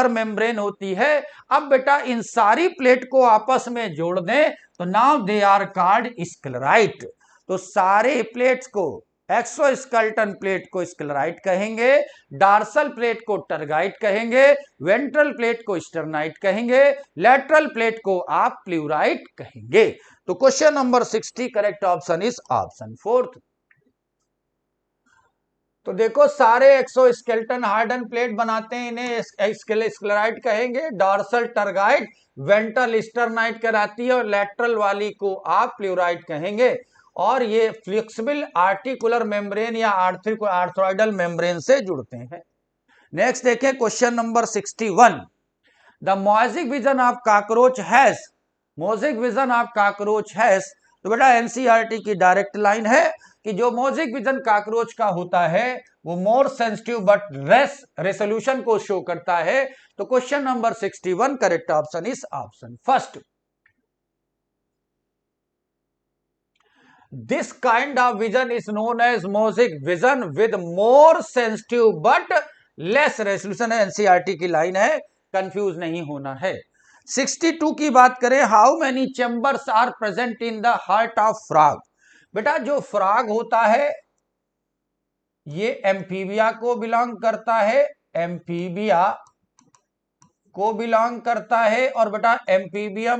मेम्ब्रेन होती है। अब बेटा इन सारी प्लेट को आपस में जोड़ दें तो now they are called sclerite. तो सारे प्लेट्स को, एक्सोस्केलेटन प्लेट को स्क्लेराइट कहेंगे, डॉर्सल प्लेट को टरगाइट कहेंगे, वेंट्रल प्लेट को स्टर्नाइट कहेंगे, लैटरल प्लेट को आप प्लूराइट कहेंगे। तो question number 60 correct option is option fourth. तो देखो सारे एक्सोस्केलेटन हार्डन प्लेट बनाते हैं, इन्हें स्क्लेराइट कहेंगे, डॉर्सल टरगाइट, वेंट्रल स्टर्नाइट कराती है, और लैटरल वाली को आप प्लूराइट कहेंगे। और ये फ्लेक्सिबल आर्टिकुलर मेम्ब्रेन या आर्थ्रोइडल मेम्ब्रेन से जुड़ते हैं। नेक्स्ट देखिए question number 61, the mosaic vision of cockroach has, mosaic vision of cockroach has, तो बेटा एनसीईआरटी की डायरेक्ट लाइन है कि जो मोज़िक विजन कॉकरोच का होता है वो more sensitive but less resolution को शो करता है। तो question number 61 correct option is option first. This kind of vision is known as mosaic vision with more sensitive but less resolution है, एनसीईआरटी की लाइन है, कंफ्यूज नहीं होना है। 62 की बात करें, how many chambers are present in the heart of frog. बेटा जो फ्रॉग होता है ये एम्फीबिया को बिलोंग करता है, एम्फीबिया को बिलोंग करता है। और बेटा एम्फीबिया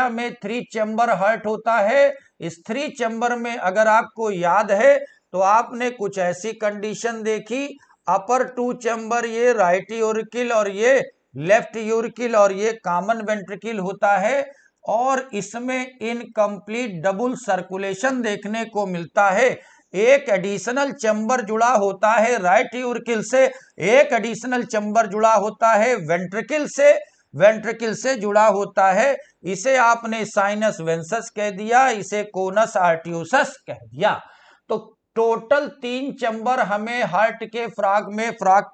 में 3 चैम्बर हार्ट होता है। इस 3 चैम्बर में अगर आपको याद है तो आपने कुछ ऐसी कंडीशन देखी, अपर 2 चैम्बर ये राइट यूरिकिल और ये लेफ्ट यूरिकिल और ये कॉमन वेंट्रिकल होता है, और इसमें इनकम्प्लीट डबल सर्कुलेशन देखने को मिलता है। एक एडिशनल चैम्बर जुड़ा होता है राइट यूरिकिल से, एक एडिशनल चैम्बर जुड़ा होता है वेंट्रिकल से जुड़ा होता है। इसे आपने साइनस वेंसस कह दिया, इसे कोनस आर्टियोसस कह दिया। तो टोटल 3 चैम्बर हमें हार्ट के फ्रॉग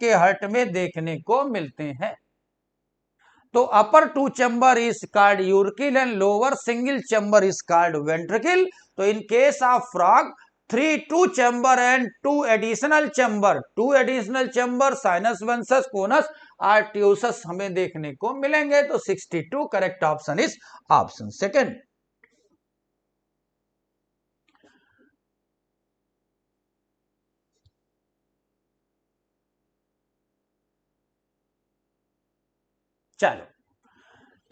के हार्ट में देखने को मिलते हैं। तो upper 2 chamber is called auricle and lower single chamber is called ventricle. तो in case of frog 2 chamber and 2 additional chamber sinus venosus conus arteriosus हमें देखने को मिलेंगे। तो 62 correct option is option second. चलो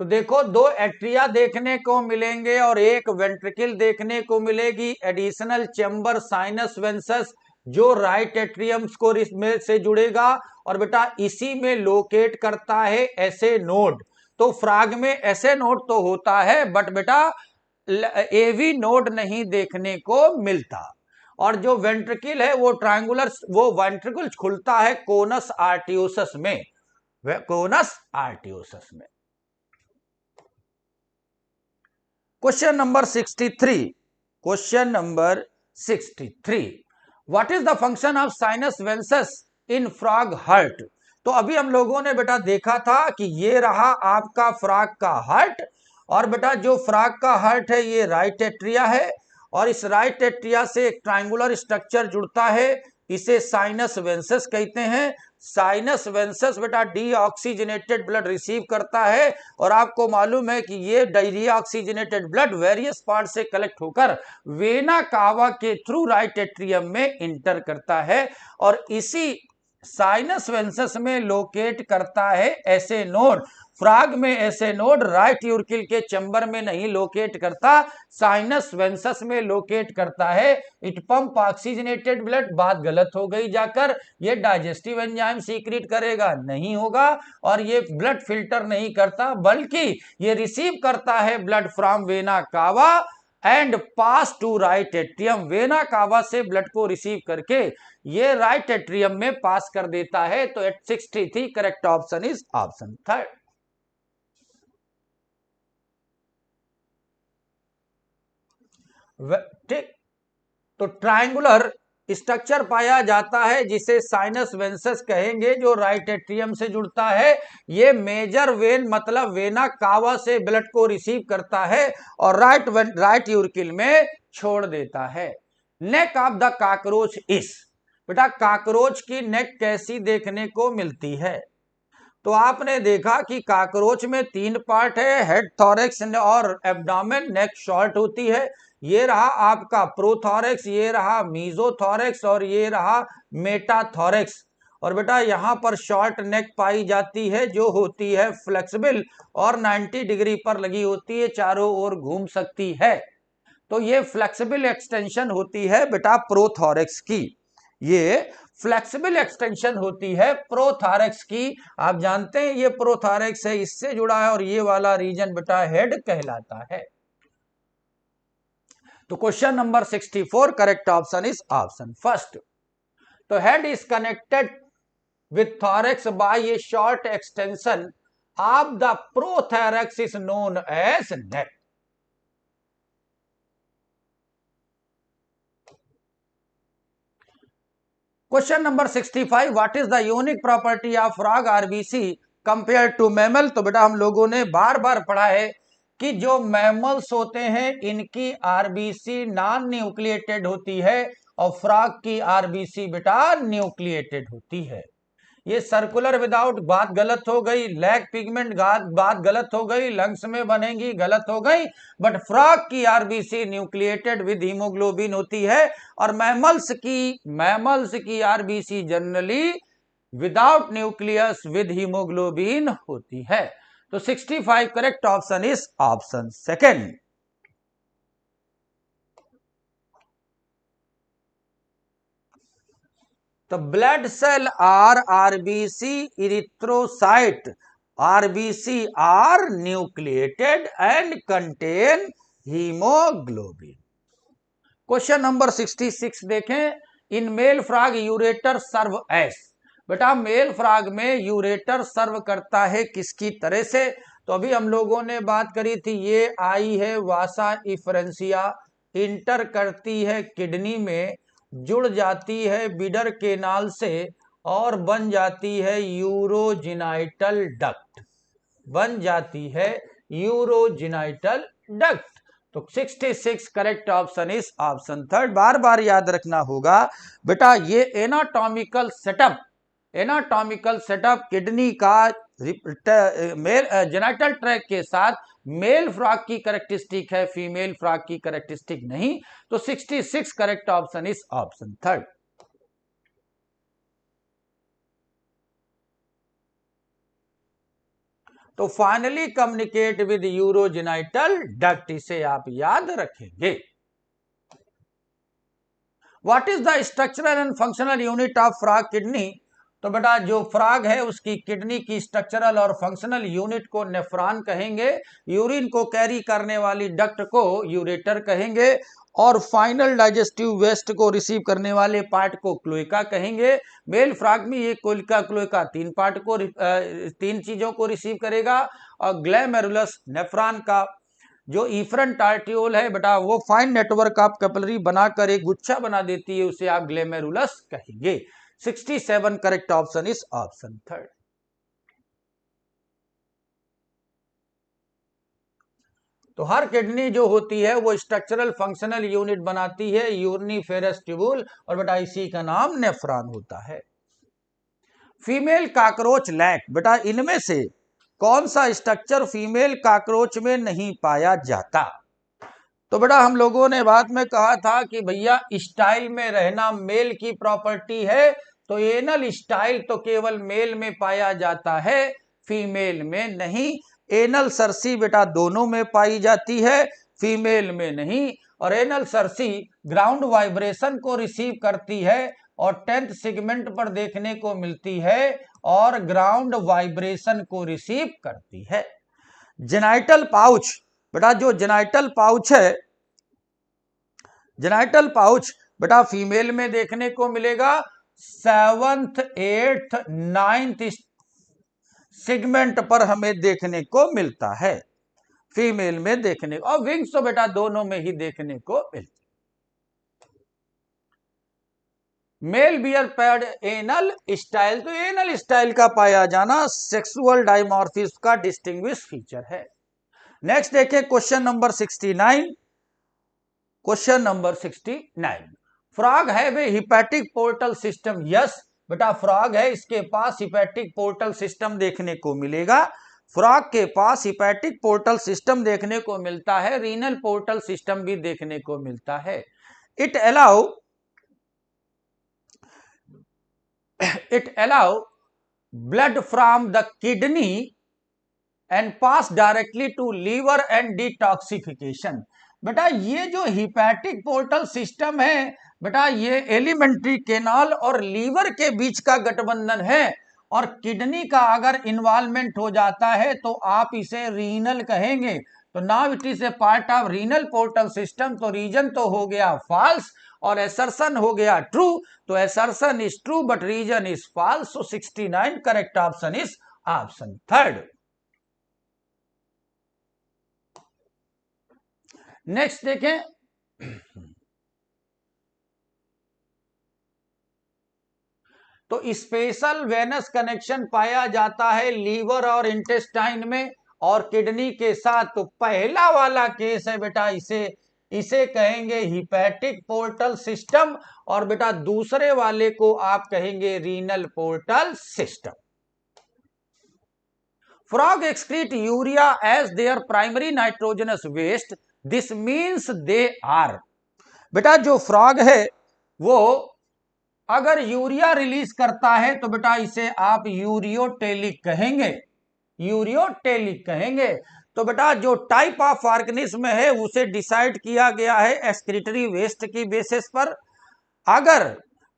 तो देखो 2 एट्रिया देखने को मिलेंगे और एक वेंट्रिकल देखने को मिलेगी। एडिशनल चैम्बर साइनस वेंसस जो राइट एट्रियम्स को में से जुड़ेगा और बेटा इसी में लोकेट करता है एसे नोड। तो फ्रॉग में एसे नोड तो होता है बट बेटा एवी नोड नहीं देखने को मिलता। और जो वेंट्रिकल है वो ट्रायंगुलर, वो वेंट्रिकल खुलता है कोनस आर्टियोसस में, question number 63, what is the function of sinus venosus in frog heart. तो अभी हम लोगों ने बेटा देखा था कि ये रहा आपका फ्रॉग का हार्ट, और बेटा जो फ्रॉग का हार्ट है ये राइट एट्रिया है, और इस राइट एट्रिया से एक ट्रायंगुलर स्ट्रक्चर जुड़ता है, इसे साइनस वेंसस कहते हैं। साइनस वेंसस बेटा डीऑक्सीजनेटेड ब्लड रिसीव करता है, और आपको मालूम है कि ये डीऑक्सीजनेटेड ब्लड वेरियस पार्ट से कलेक्ट होकर वेना कावा के थ्रू राइट एट्रियम में इंटर करता है, और इसी साइनस वेंसस में लोकेट करता है ऐसे नोड। फ्रॉग में ऐसे नोड राइट यूरिकिल के चैम्बर में नहीं लोकेट करता, साइनस वेंसस में लोकेट करता है। इट पंप ऑक्सीजनेटेड ब्लड, बात गलत हो गई जाकर, ये डाइजेस्टिव एंजाइम सीक्रेट करेगा नहीं होगा, और ये ब्लड फिल्टर नहीं करता बल्कि ये रिसीव करता है blood from vena cava and pass to right atrium. Vena cava से ब्लड को रिसीव करके ये राइट एट्रियम में पास कर देता है। तो 63 correct option is option third. ठीक, तो ट्रायंगुलर स्ट्रक्चर पाया जाता है जिसे साइनस वेंसस कहेंगे, जो राइट एट्रियम से जुड़ता है। ये मेजर वेन मतलब वेना कावा से ब्लड को रिसीव करता है और राइट यूरिकिल में छोड़ देता है। Neck of the cockroach is, बेटा कॉकरोच की नेक कैसी देखने को मिलती है। तो आपने देखा कि कॉकरोच में 3 पार्ट है, हेड, थॉरेक्स और एब्डोमेन। नेक शॉर्ट होती है, ये रहा आपका प्रोथॉरेक्स, ये रहा मीजोथॉरेक्स और ये रहा मेटाथॉरेक्स। और बेटा यहां पर शॉर्ट नेक पाई जाती है जो होती है फ्लेक्सिबल और 90 डिग्री पर लगी होती है, चारों ओर घूम सकती है। तो ये फ्लेक्सिबल एक्सटेंशन होती है बेटा प्रोथॉरेक्स की, ये फ्लेक्सिबल एक्सटेंशन होती है प्रोथॉरेक्स की। आप जानते हैं ये प्रोथॉरेक्स है, इससे जुड़ा है, और ये वाला रीजन बेटा हेड कहलाता है। तो question number 64 correct option is option first. तो head is connected with thorax by a short extension of the prothorax is known as neck. Question number 65, what is the unique property of frog RBC compared to mammal? तो बेटा हम लोगों ने बार बार पढ़ा है कि जो मैमल्स होते हैं इनकी आरबीसी नॉन न्यूक्लिएटेड होती है और फ्रॉग की आरबीसी बेटा न्यूक्लिएटेड होती है। ये सर्कुलर विदाउट बात गलत हो गई, लैक पिगमेंट बात गलत हो गई, लंग्स में बनेगी गलत हो गई, बट फ्रॉग की आरबीसी न्यूक्लिएटेड विद हीमोग्लोबिन होती है और मैमल्स की RBC generally without nucleus with haemoglobin होती है। तो 65 correct option is option second. तो blood cell are RBC erythrocyte RBC are nucleated and contain haemoglobin. Question number 66 देखें, in male frog ureter serves. बेटा मेल फ्रॉग में यूरेटर सर्व करता है किसकी तरह से? तो अभी हम लोगों ने बात करी थी, ये आई है वासा इफरेंसिया, इंटर करती है किडनी में, जुड़ जाती है बिडर केनाल से और बन जाती है यूरोजिनाइटल डक्ट, बन जाती है यूरोजिनाइटल डक्ट। तो 66 correct option is option third. बार बार याद रखना होगा बेटा ये एनाटॉमिकल सेटअप किडनी का जेनाइटल ट्रैक के साथ मेल फ्रॉग की कैरेक्टरिस्टिक है, फीमेल फ्रॉग की कैरेक्टरिस्टिक नहीं। तो 66 correct option is option third. तो finally communicate with urogenital duct, इसे आप याद रखेंगे। What is the structural and functional unit of frog kidney? तो बेटा जो फ्रॉग है उसकी किडनी की स्ट्रक्चरल और फंक्शनल यूनिट को नेफ्रॉन कहेंगे, यूरिन को कैरी करने वाली डक्ट को यूरेटर कहेंगे और फाइनल डाइजेस्टिव वेस्ट को रिसीव करने वाले पार्ट को क्लोएका कहेंगे। मेल फ्रॉग में ये क्लोएका तीन पार्ट को तीन चीजों को रिसीव करेगा और ग्लैमेरुलस नेफ्रॉन का जो इफरेंट आर्टियोल है बेटा वो फाइन नेटवर्क ऑफ कैपिलरी बनाकर एक गुच्छा बना देती है, उसे आप ग्लैमेरुलस कहेंगे। 67 correct option is option third. तो हर किडनी जो होती है वो स्ट्रक्चरल फंक्शनल यूनिट बनाती है, यूरिनिफेरस ट्यूबुल, और बेटा इसी का नाम नेफ्रॉन होता है। फीमेल कॉकरोच लैक, बेटा इनमें से कौन सा स्ट्रक्चर फीमेल कॉकरोच में नहीं पाया जाता? तो बेटा हम लोगों ने बाद में कहा था कि भैया स्टाइल में रहना मेल की प्रॉपर्टी है, तो एनल स्टाइल तो केवल मेल में पाया जाता है, फीमेल में नहीं। एनल सरसी बेटा दोनों में पाई जाती है, फीमेल में नहीं। और एनल सरसी ग्राउंड वाइब्रेशन को रिसीव करती है और 10th सेगमेंट पर देखने को मिलती है और ग्राउंड वाइब्रेशन को रिसीव करती है। जेनाइटल पाउच, बेटा जो जेनाइटल पाउच है, जेनाइटल पाउच बेटा फीमेल में देखने को मिलेगा 7th 8th 9th सेगमेंट पर हमें देखने को मिलता है, फीमेल में देखने, और विंग्स तो बेटा दोनों में ही देखने को मिलती। Male bear pad anal style, तो एनल स्टाइल का पाया जाना सेक्सुअल डायमॉर्फिज्म का डिस्टिंग्विश फीचर है। नेक्स्ट देखिए question number 69। Question number 69, frog have a hepatic portal system? Yes बेटा फ्रॉग है, इसके पास हिपैटिक पोर्टल सिस्टम देखने को मिलेगा। फ्रॉग के पास हिपैटिक पोर्टल सिस्टम देखने को मिलता है, रीनल पोर्टल सिस्टम भी देखने को मिलता है। It allow blood from the kidney and pass directly to liver and detoxification. बेटा ये जो हिपैटिक पोर्टल सिस्टम है बेटा ये एलिमेंट्री केनाल और लीवर के बीच का गठबंधन है, और किडनी का अगर इन्वॉल्वमेंट हो जाता है तो आप इसे रीनल कहेंगे। तो now it is A part of renal portal system, तो रीजन तो हो गया फॉल्स और एसर्शन हो गया ट्रू, तो assertion is true but reason is false, so 69 correct option is option third. Next देखें, तो स्पेशल वेनस कनेक्शन पाया जाता है लीवर और इंटेस्टाइन में और किडनी के साथ, तो पहला वाला केस है बेटा इसे कहेंगे हिपैटिक पोर्टल सिस्टम, और बेटा दूसरे वाले को आप कहेंगे renal portal system. Frog excrete urea as their primary nitrogenous waste, this means they are, बेटा जो फ्रॉग है वो अगर यूरिया रिलीज करता है तो बेटा इसे आप यूरियोटेलिक कहेंगे, यूरियोटेलिक कहेंगे। तो बेटा जो टाइप ऑफ ऑर्गेनिज्म है उसे डिसाइड किया गया है एक्सक्रीटरी वेस्ट की बेसिस पर। अगर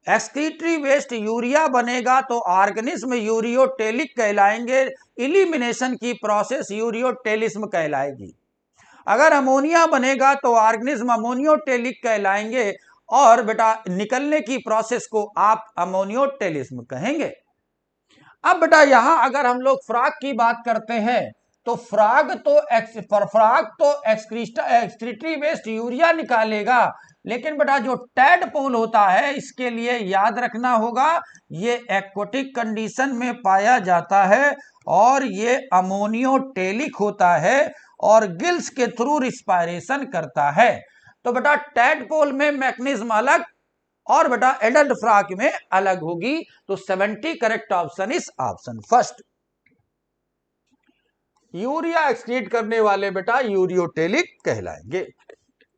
एक्सक्रीटरी वेस्ट यूरिया बनेगा तो ऑर्गेनिज्म यूरियोटेलिक कहलाएंगे, इलिमिनेशन की प्रोसेस यूरियोटेलिज्म कहलाएगी। अगर अमोनिया बनेगा तो ऑर्गेनिज्म अमोनियोटेलिक कहलाएंगे, और बेटा निकलने की प्रोसेस को आप अमोनियोटेलिज्म कहेंगे। अब बेटा यहां अगर हम लोग फ्रॉग की बात करते हैं तो फ्रॉग तो एक्सक्रीटरी वेस्ट यूरिया निकालेगा, लेकिन बेटा जो टैडपोल होता है इसके लिए याद रखना होगा ये एक्वेटिक कंडीशन में पाया जाता है और ये अमोनियोटेलिक होता है और गिल्स के थ्रू रिस्पायरेशन करता है। तो बेटा टैडपोल में मैकेनिज्म अलग और बेटा एडल्ट फ्रॉग में अलग होगी, तो 70 correct option is option first. Urea excrete करने वाले बेटा यूरियोटेलिक कहलाएंगे।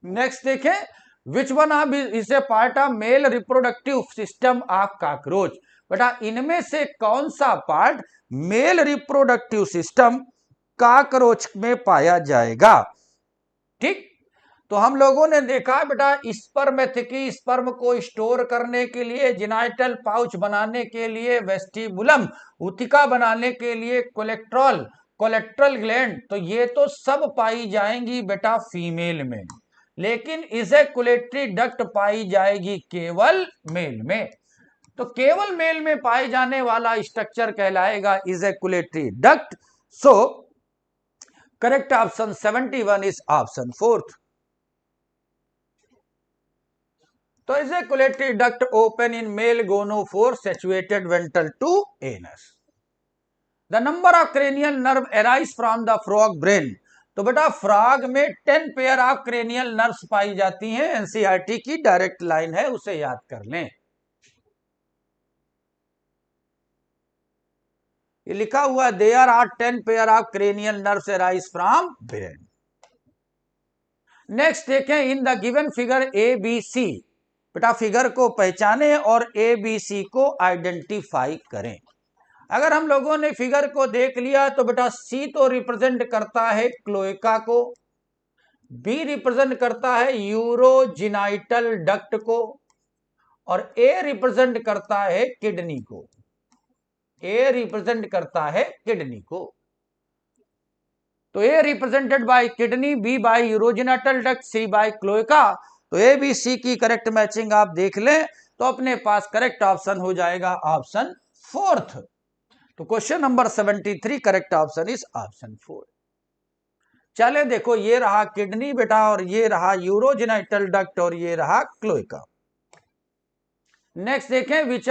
नेक्स्ट देखें, विच one of is a part of male reproductive system of cockroach, बेटा इनमें से कौन सा part male reproductive system cockroach में पाया जाएगा। ठीक, तो हम लोगों ने देखा बेटा स्पर्म को स्टोर करने के लिए, जिनाइटल पाउच बनाने के लिए, वेस्टिबुलम उतिका बनाने के लिए कोलेक्ट्रल ग्लैंड, तो ये तो सब पाई जाएंगी बेटा फीमेल में, लेकिन इजैकुलेटरी डक्ट पाई जाएगी केवल मेल में। तो केवल मेल में पाए जाने वाला स्ट्रक्चर कहलाएगा ejaculatory duct. So correct option 71 is option fourth. तो ejaculatory duct open in male gonophore situated ventral to anus. The number of cranial nerve arise from the frog brain, तो बेटा फ्रॉग में 10 पेयर ऑफ क्रेनियल नर्व्स पाई जाती हैं, एनसीईआरटी की डायरेक्ट लाइन है, उसे याद कर लें। ये लिखा हुआ there are 10 pair of cranial nerves arise from brain. Next देखें, in the given figure A B C, बेटा फिगर को पहचाने और ए बी सी को आइडेंटिफाई करें। अगर हम लोगों ने फिगर को देख लिया तो बेटा सी तो रिप्रेजेंट करता है क्लोएका को, बी रिप्रेजेंट करता है यूरोजिनाइटल डक्ट को, और ए रिप्रेजेंट करता है किडनी को, ए रिप्रेजेंट करता है किडनी को। तो A represented by kidney, B by urogenital duct, C by cloaca. तो ए बी सी की करेक्ट मैचिंग आप देख लें तो अपने पास करेक्ट ऑप्शन हो जाएगा ऑप्शन फोर्थ। तो question number 73 correct option is option 4। चले देखो, ये रहा किडनी बेटा और ये रहा यूरोजिनाइटल डक्ट और ये रहा क्लोएका। नेक्स्ट देखें, which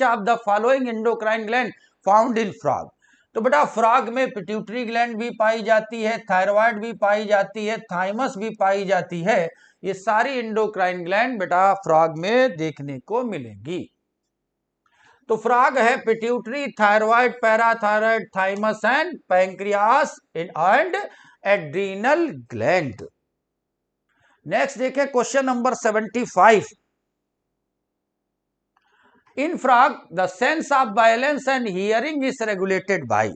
of the following endocrine gland found in frog, तो बेटा फ्रॉग में पिट्यूटरी ग्लैंड भी पाई जाती है, थायराइड भी पाई जाती है, थाइमस भी पाई जाती है। ये सारी एंडोक्राइन ग्लैंड बेटा फ्रॉग में देखने को मिलेंगी। तो फ्रॉग है pituitary, thyroid, parathyroid, thymus and pancreas and adrenal gland. Next देखें question number 75। In frog the sense of balance and hearing is regulated by,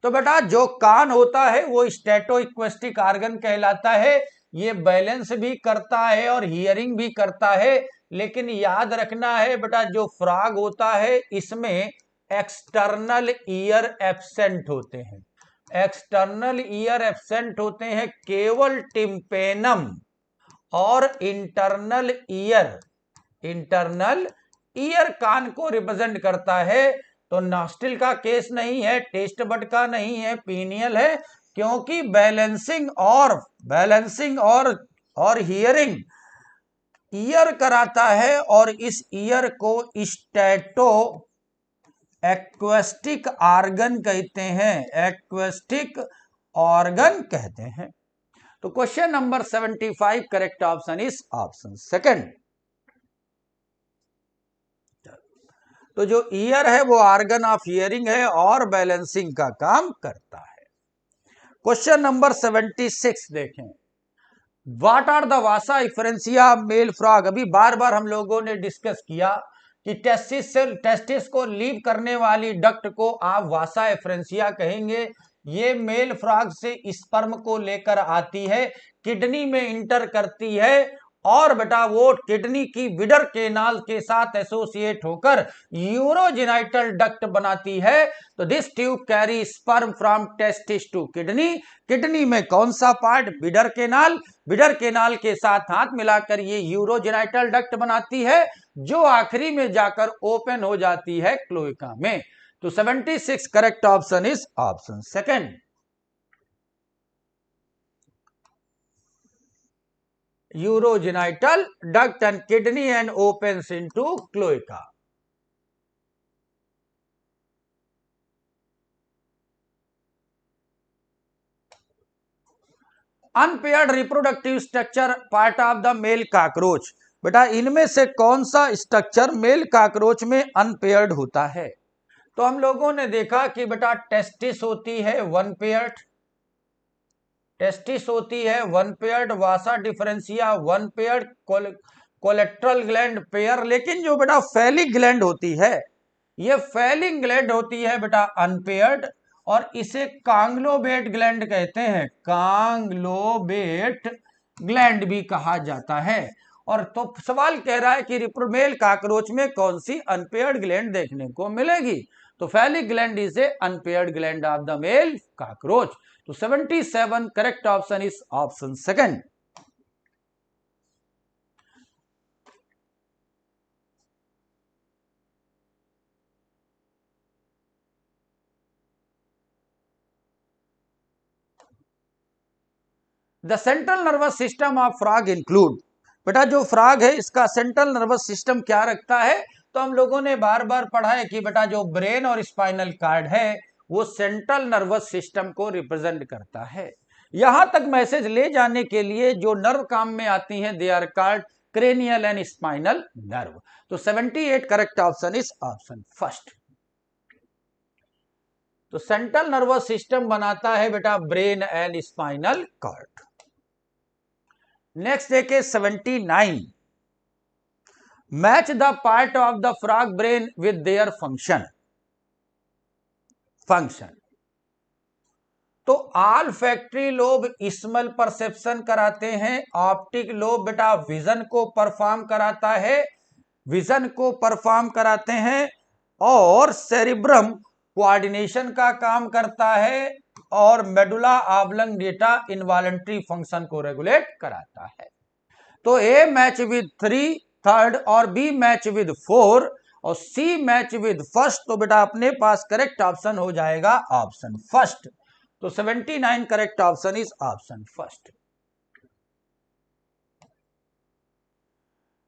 तो बेटा जो कान होता है वो स्टेटो इक्वेस्टिक ऑर्गन कहलाता है, ये बैलेंस भी करता है और हियरिंग भी करता है। लेकिन याद रखना है बेटा जो फ्रॉग होता है इसमें एक्सटर्नल ईयर एब्सेंट होते हैं, एक्सटर्नल ईयर एब्सेंट होते हैं केवल टिम्पेनम और इंटरनल ईयर कान को रिप्रेजेंट करता है। तो नॉस्ट्रिल का केस नहीं है, टेस्ट बड का नहीं है, पीनियल है, क्योंकि बैलेंसिंग और हियरिंग ईयर कराता है और इस ईयर को स्टैटो एक्वेस्टिक ऑर्गन कहते हैं, एक्वेस्टिक ऑर्गन कहते हैं। तो question number 75 correct option is option second. तो जो ईयर है वो ऑर्गन ऑफ हियरिंग है और बैलेंसिंग का काम करता है। क्वेश्चन नंबर 76 देखें, what are the vasa efferentia male frog. अभी बार बार हम लोगों ने डिस्कस किया कि टेस्टिस को लीव करने वाली डक्ट को आप वासा इफरेंसिया कहेंगे। ये मेल फ्रॉग से स्पर्म को लेकर आती है, किडनी में इंटर करती है और बेटा वो किडनी की विडर केनाल के साथ एसोसिएट होकर यूरोजेनाइटल डक्ट बनाती है। तो this tube carry sperm from testis to kidney. Kidney में कौन सा पार्ट? विडर केनाल के साथ हाथ मिलाकर ये यूरोजेनाइटल डक्ट बनाती है, जो आखिरी में जाकर ओपन हो जाती है क्लोएका में। तो 76 correct option is option second. Urogenital duct and kidney and opens into cloaca. Unpaired reproductive structure part of the male cockroach. बेटा इनमें से कौन सा स्ट्रक्चर मेल कॉकरोच में अनपेयर्ड होता है? तो हम लोगों ने देखा कि बेटा टेस्टिस होती है one paired, vasa deferentia one paired, collateral gland pair. लेकिन जो बेटा फैलिक ग्लैंड होती है, ये फैलिंग ग्लैंड होती है बेटा अनपेयर्ड, और इसे कांग्लोबेट ग्लैंड कहते हैं, कांग्लोबेट ग्लैंड भी कहा जाता है। और तो सवाल कह रहा है कि मेल कॉकरोच में कौन सी अनपेयर्ड ग्लैंड देखने को मिलेगी? तो phallic gland is a unpaired gland of the male cockroach. तो 77 correct option is option second. The central nervous system of frog include. बेटा जो फ्रॉग है इसका सेंट्रल नर्वस सिस्टम क्या रखता है? तो हम लोगों ने बार बार पढ़ा है कि बेटा जो ब्रेन और स्पाइनल कार्ड है वो सेंट्रल नर्वस सिस्टम को रिप्रेजेंट करता है। यहां तक मैसेज ले जाने के लिए जो नर्व काम में आती हैं, they are called cranial and spinal nerve. तो 78 correct option is option first. तो सेंट्रल नर्वस सिस्टम बनाता है बेटा brain and spinal cord. Next देखिए 79, match the part of the frog brain with their function. तो olfactory lobe smell perception कराते हैं, ऑप्टिक लोब बेटा विजन को परफॉर्म कराते हैं, और सेरिब्रम कोऑर्डिनेशन का काम करता है, और मेडुला ऑब्लंगेटा इनवॉलंटरी फंक्शन को रेगुलेट कराता है। तो ए मैच विद 3 थर्ड और बी मैच विद 4 और सी मैच विद फर्स्ट। तो बेटा अपने पास करेक्ट ऑप्शन हो जाएगा ऑप्शन फर्स्ट। तो 79 correct option is option first.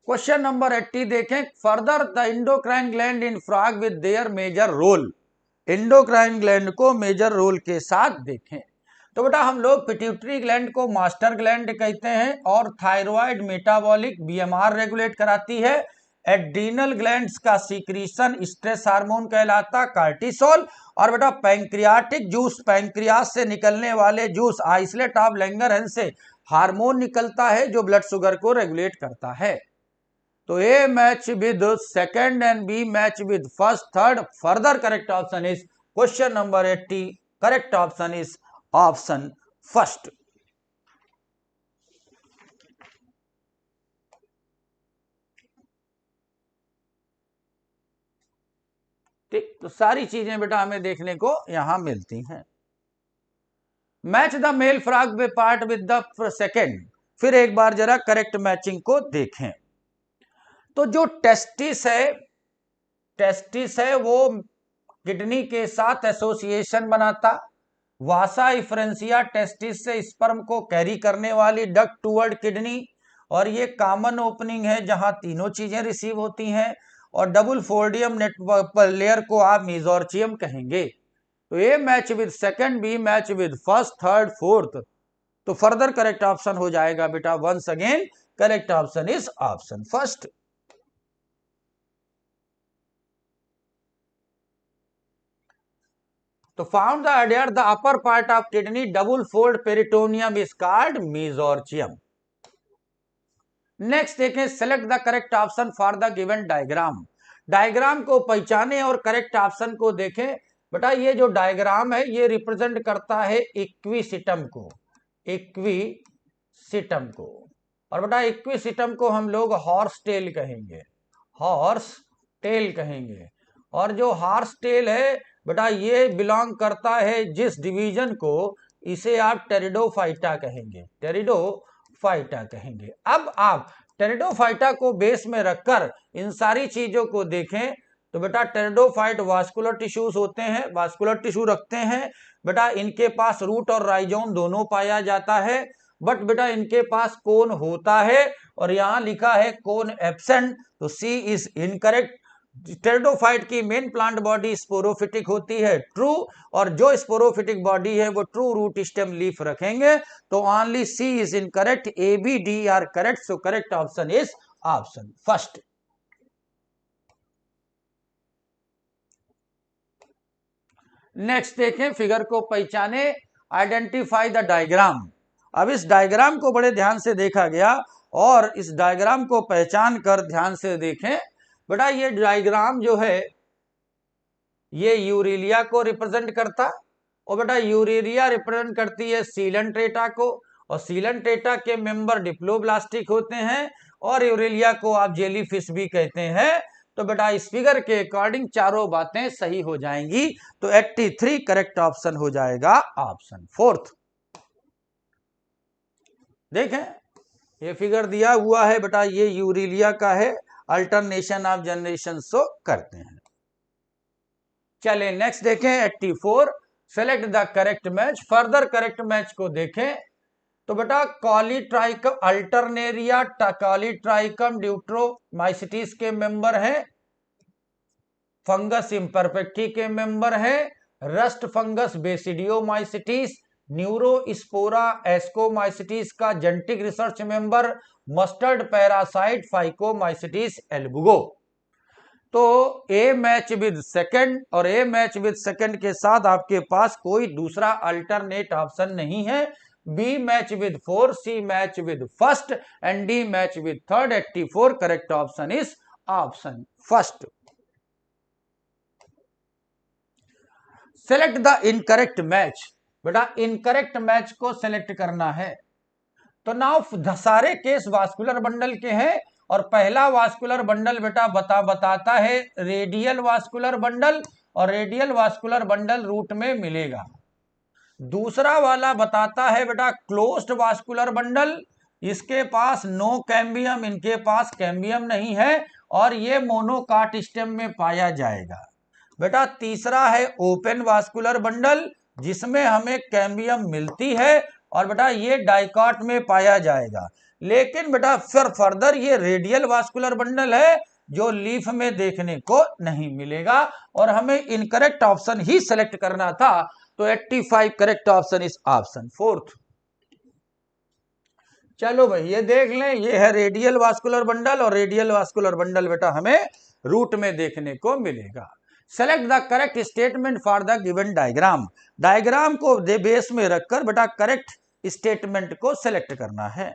Question number 80 देखें, further the endocrine gland in frog with their major role. Endocrine gland को मेजर रोल के साथ देखें। तो बेटा हम लोग पिट्यूटरी ग्लैंड को मास्टर ग्लैंड कहते हैं, और थायराइड मेटाबॉलिक बीएमआर रेगुलेट कराती है। एड्रीनल ग्लैंड्स का सीक्रीशन स्ट्रेस हार्मोन कहलाता, कार्टिसोल। और बेटा पैंक्रियाटिक जूस, पैंक्रियास से निकलने वाले जूस, आइसलेट ऑफ लैंगरहैंस से हार्मोन निकलता है जो ब्लड शुगर को रेगुलेट करता है। तो A match with second and B match with first third. Further correct option is question number 80, correct option is option first. ठीक, तो सारी चीजें बेटा हमें देखने को यहां मिलती हैं। Match the male frog part with the second. फिर एक बार जरा करेक्ट मैचिंग को देखें। तो जो टेस्टिस है वो किडनी के साथ एसोसिएशन बनाता। वासा इफ्रेंसिया टेस्टिस से स्पर्म को कैरी करने वाली डक्ट टूवर्ड किडनी, और ये कॉमन ओपनिंग है जहां तीनों चीजें रिसीव होती हैं। और डबल फोल्डियम नेटवर्क लेयर को आप मेसोर्चियम कहेंगे। तो A match with second, B match with first, third, fourth. तो फर्दर करेक्ट ऑप्शन हो जाएगा बेटा once again correct option is option first. तो फाउंड द एडियर the upper part of kidney double fold peritoneum is called mesorchium. Next देखें, select the correct option for the given diagram. Diagram को पहचाने और करेक्ट ऑप्शन को देखें। बेटा ये जो डायग्राम है ये रिप्रेजेंट करता है इक्विसिटम को, इक्विसिटम को। और बेटा इक्विसिटम को हम लोग हॉर्स टेल कहेंगे, हॉर्स टेल कहेंगे। और जो हॉर्स टेल है बेटा ये बिलोंग करता है जिस डिवीजन को, इसे आप टेरिडोफाइटा कहेंगे, टेरिडोफाइटा कहेंगे। अब आप टेरिडोफाइटा को बेस में रखकर इन सारी चीजों को देखें तो बेटा टेरिडोफाइट वास्कुलर टिश्यूज होते हैं, वास्कुलर टिश्यू रखते हैं। बेटा इनके पास रूट और राइजोम दोनों पाया जाता है, बट बेटा इनके पास कोन होता है और यहां लिखा है कोन एब्सेंट, तो सी इज इनकरेक्ट। टेरिडोफाइट की मेन प्लांट बॉडी स्पोरोफिटिक होती है, ट्रू। और जो स्पोरोफिटिक बॉडी है वो ट्रू रूट स्टेम लीफ रखेंगे। तो only C is incorrect, A B D are correct. So correct option is option first. Next देखें, फिगर को पहचाने, आइडेंटिफाई द डायग्राम। अब इस डायग्राम को बड़े ध्यान से देखा गया और इस डायग्राम को पहचान कर ध्यान से देखें। बेटा ये डायग्राम जो है ये यूरेलिया को रिप्रेजेंट करता, और बेटा यूरेलिया रिप्रेजेंट करती है सीलन ट्रेटा को, और सीलन ट्रेटा के मेंबर डिप्लोब्लास्टिक होते हैं, और यूरेलिया को आप जेलीफिश भी कहते हैं। तो बेटा इस फिगर के अकॉर्डिंग चारों बातें सही हो जाएंगी। तो 83 करेक्ट ऑप्शन हो जाएगा ऑप्शन फोर्थ। देखें ये फिगर दिया हुआ है बेटा, ये यूरेलिया का है, अल्टरनेशन ऑफ जनरेशन शो करते हैं। चले नेक्स्ट देखें 84, select the correct match. Further correct match को देखें तो बेटा कॉलीट्राइकम अल्टरनेरिया कॉलीट्राइकम ड्यूट्रोमाइसिटीज के मेंबर हैं, फंगस इम्परफेक्टी के मेंबर हैं, rust fungus basidiomycetes, Neurospora ascomycetes का genetic research member, mustard parasite phycomycetes Albugo. तो ए मैच विद सेकंड और ए मैच विद सेकंड के साथ आपके पास कोई दूसरा अल्टरनेट ऑप्शन नहीं है। B match with four, C match with first and D match with third. 84 correct option is option first. Select the incorrect match. बेटा इनकरेक्ट मैच को सेलेक्ट करना है। तो नाउ सारे केस वास्कुलर बंडल के हैं और पहला वास्कुलर बंडल बेटा बताता है रेडियल वास्कुलर बंडल, और रेडियल वास्कुलर बंडल रूट में मिलेगा। दूसरा वाला बताता है बेटा क्लोज्ड वास्कुलर बंडल, इसके पास नो कैम्बियम, इनके पास कैम्बियम नहीं है और ये मोनोकाट स्टेम में पाया जाएगा। बेटा तीसरा है ओपन वास्कुलर बंडल, जिसमें हमें कैम्बियम मिलती है और बेटा ये डाइकॉट में पाया जाएगा। लेकिन बेटा फिर फर्दर ये रेडियल वास्कुलर बंडल है जो लीफ में देखने को नहीं मिलेगा और हमें इनकरेक्ट ऑप्शन ही सेलेक्ट करना था। तो 85 correct option is option fourth. चलो भाई ये देख लें, ये है रेडियल वास्कुलर बंडल और रेडियल वास्कुलर बंडल बेटा हमें रूट में देखने को मिलेगा। Select the correct statement for the given diagram. Diagram को बेस में रखकर बेटा करेक्ट स्टेटमेंट को सेलेक्ट करना है।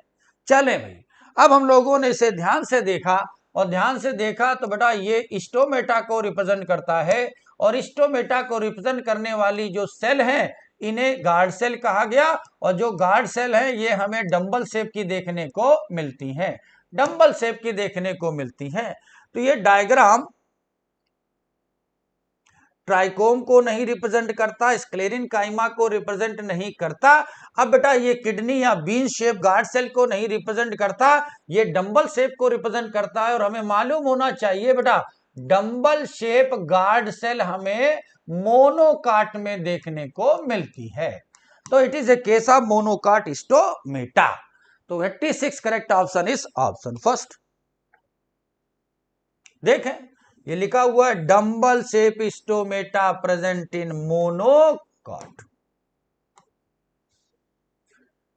चले भाई अब हम लोगों ने इसे ध्यान से देखा और ध्यान से देखा तो बेटा ये स्टोमेटा को रिप्रेजेंट करता है और स्टोमेटा को रिप्रेजेंट करने वाली जो सेल है इन्हें गार्ड सेल कहा गया और जो गार्ड सेल है ये हमें डंबल शेप की देखने को मिलती हैं, डंबल शेप की देखने को मिलती हैं। तो ये डायग्राम ट्राइकोम को नहीं रिप्रेजेंट करता, स्क्लेरिन काइमा को रिप्रेजेंट नहीं करता। अब बेटा ये किडनी या बीन शेप गार्ड सेल को नहीं रिप्रेजेंट करता, ये डंबल शेप को रिप्रेजेंट करता है। और हमें मालूम होना चाहिए बेटा डंबल शेप गार्ड सेल हमें मोनोकाट में देखने को मिलती है। तो it is a case of monocot stomata. तो 86 correct option is option first. देखें ये लिखा हुआ है dumbbell shape stomata present in monocot.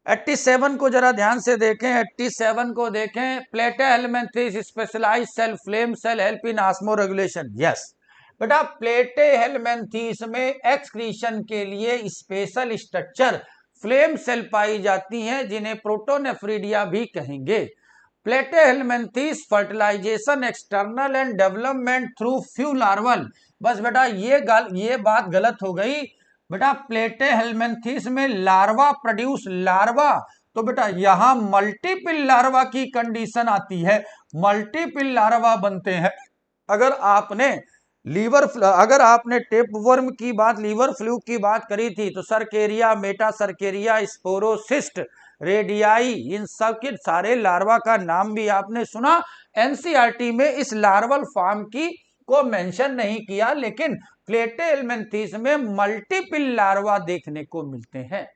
87 को जरा ध्यान से देखें, 87 को देखें। Platyhelminthes specialised cell flame cell help in osmoregulation. Yes बेटा प्लेटेहेलमिन्थेस में एक्सक्रीशन के लिए स्पेशल स्ट्रक्चर फ्लेम सेल पाई जाती हैं जिन्हें प्रोटोनेफ्रिडिया भी कहेंगे। Platyhelminthes fertilisation external and development through few larval. बस बेटा ये बात गलत हो गई बेटा। प्लेटेहेलमिन्थेस में लार्वा प्रोड्यूस लार्वा, तो बेटा यहां मल्टीपल लार्वा की कंडीशन आती है, मल्टीपल लार्वा बनते हैं। अगर आपने टेपवर्म की बात, लीवर फ्लू की बात करी थी तो सरकेरिया, मेटा सरकेरिया, स्पोरोसिस्ट, रेडियाई, इन सब के सारे लार्वा का नाम भी आपने सुना। एनसीईआरटी में इस लार्वल फॉर्म को मेंशन नहीं किया, लेकिन प्लेटेहेलमिन्थेस में मल्टीपल लार्वा देखने को मिलते हैं।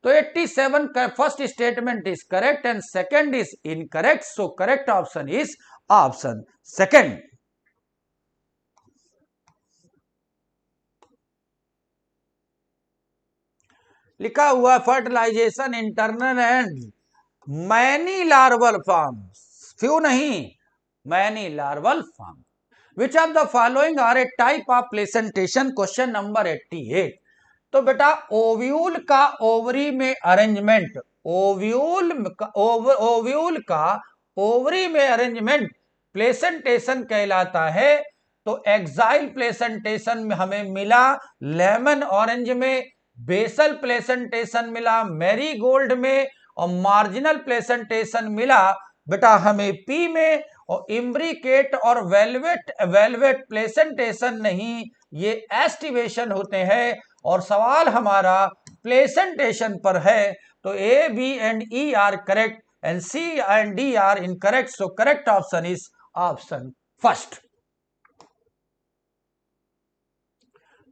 तो 87 का first statement is correct and second is incorrect. So correct option is option second. लिखा हुआ fertilisation internal and many larval form, few नहीं many larval form. Which of the following are a type of placentation? Question number 88। तो बेटा ओव्यूल का ओवरी में अरेंजमेंट, ओव्यूल का ओवरी में अरेंजमेंट प्लेसेंटेशन कहलाता है। तो एक्साइल प्लेसेंटेशन में हमें मिला लेमन ऑरेंज में, बेसल प्लेसेंटेशन मिला मैरीगोल्ड में, और मार्जिनल प्लेसेंटेशन मिला बेटा हमें पी में। और इम्ब्रिकेट और वेलवेट प्लेसेंटेशन नहीं, ये एस्टिवेशन होते हैं। और सवाल हमारा प्लेसेंटेशन पर है। तो A, B and E are correct and C and D are incorrect. So correct option is option first.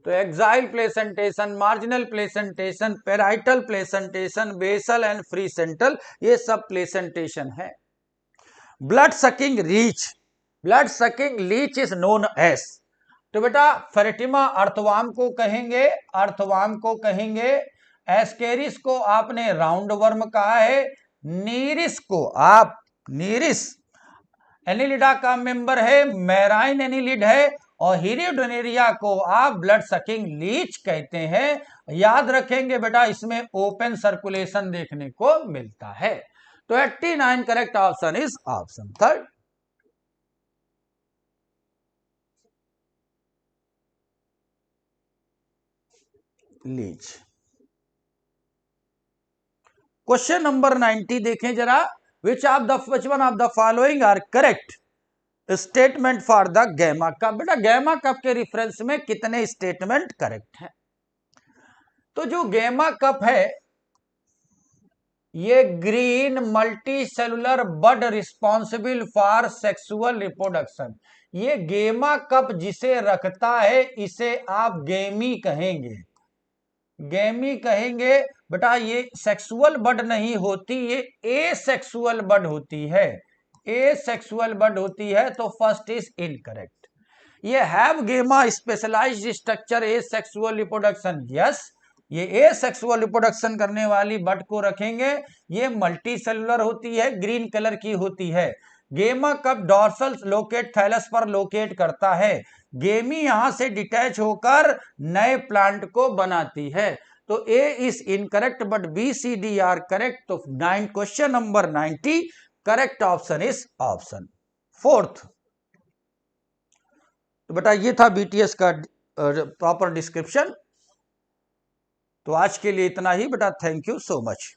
तो axile placentation, marginal placentation, parietal placentation, basal and free central, ये सब प्लेसेंटेशन है। Blood sucking leech is known as. तो बेटा फेरेटिमा अर्थवाम को कहेंगे, एस्केरिस को आपने राउंड वर्म कहा है, नीरिस एनिलिडा का मेंबर है, मैराइन एनिलिड है, और हिरियोडोनेरिया को आप ब्लड सकिंग लीच कहते हैं। याद रखेंगे बेटा इसमें ओपन सर्कुलेशन देखने को मिलता है। तो 89 correct option is option third. Leech. Question number 90 देखें जरा। Which one of the following are correct statement for the gamma cup. बेटा गैमा कप के रिफरेंस में कितने स्टेटमेंट करेक्ट हैं? तो जो गैमा कप है ये green multicellular bud responsible for sexual reproduction. ये गेमा कप जिसे रखता है इसे आप गेमी कहेंगे, बेटा। ये सेक्सुअल बड नहीं होती, ये एसेक्सुअल बड होती है, तो फर्स्ट इज इनकरेक्ट। ये have gamma specialised structure asexual reproduction. Yes, ये एसेक्सुअल रिप्रोडक्शन करने वाली बड को रखेंगे। ये मल्टी सेलुलर होती है, ग्रीन कलर की होती है। गेमा कप डॉर्सल लोकेट थैलस पर लोकेट करता है। गेमी यहां से डिटैच होकर नए प्लांट को बनाती है। तो A is incorrect but B, C, D are correct. तो question number 90 correct option is option fourth. तो बेटा ये था बीटीएस का प्रॉपर डिस्क्रिप्शन। तो आज के लिए इतना ही बेटा। Thank you so much.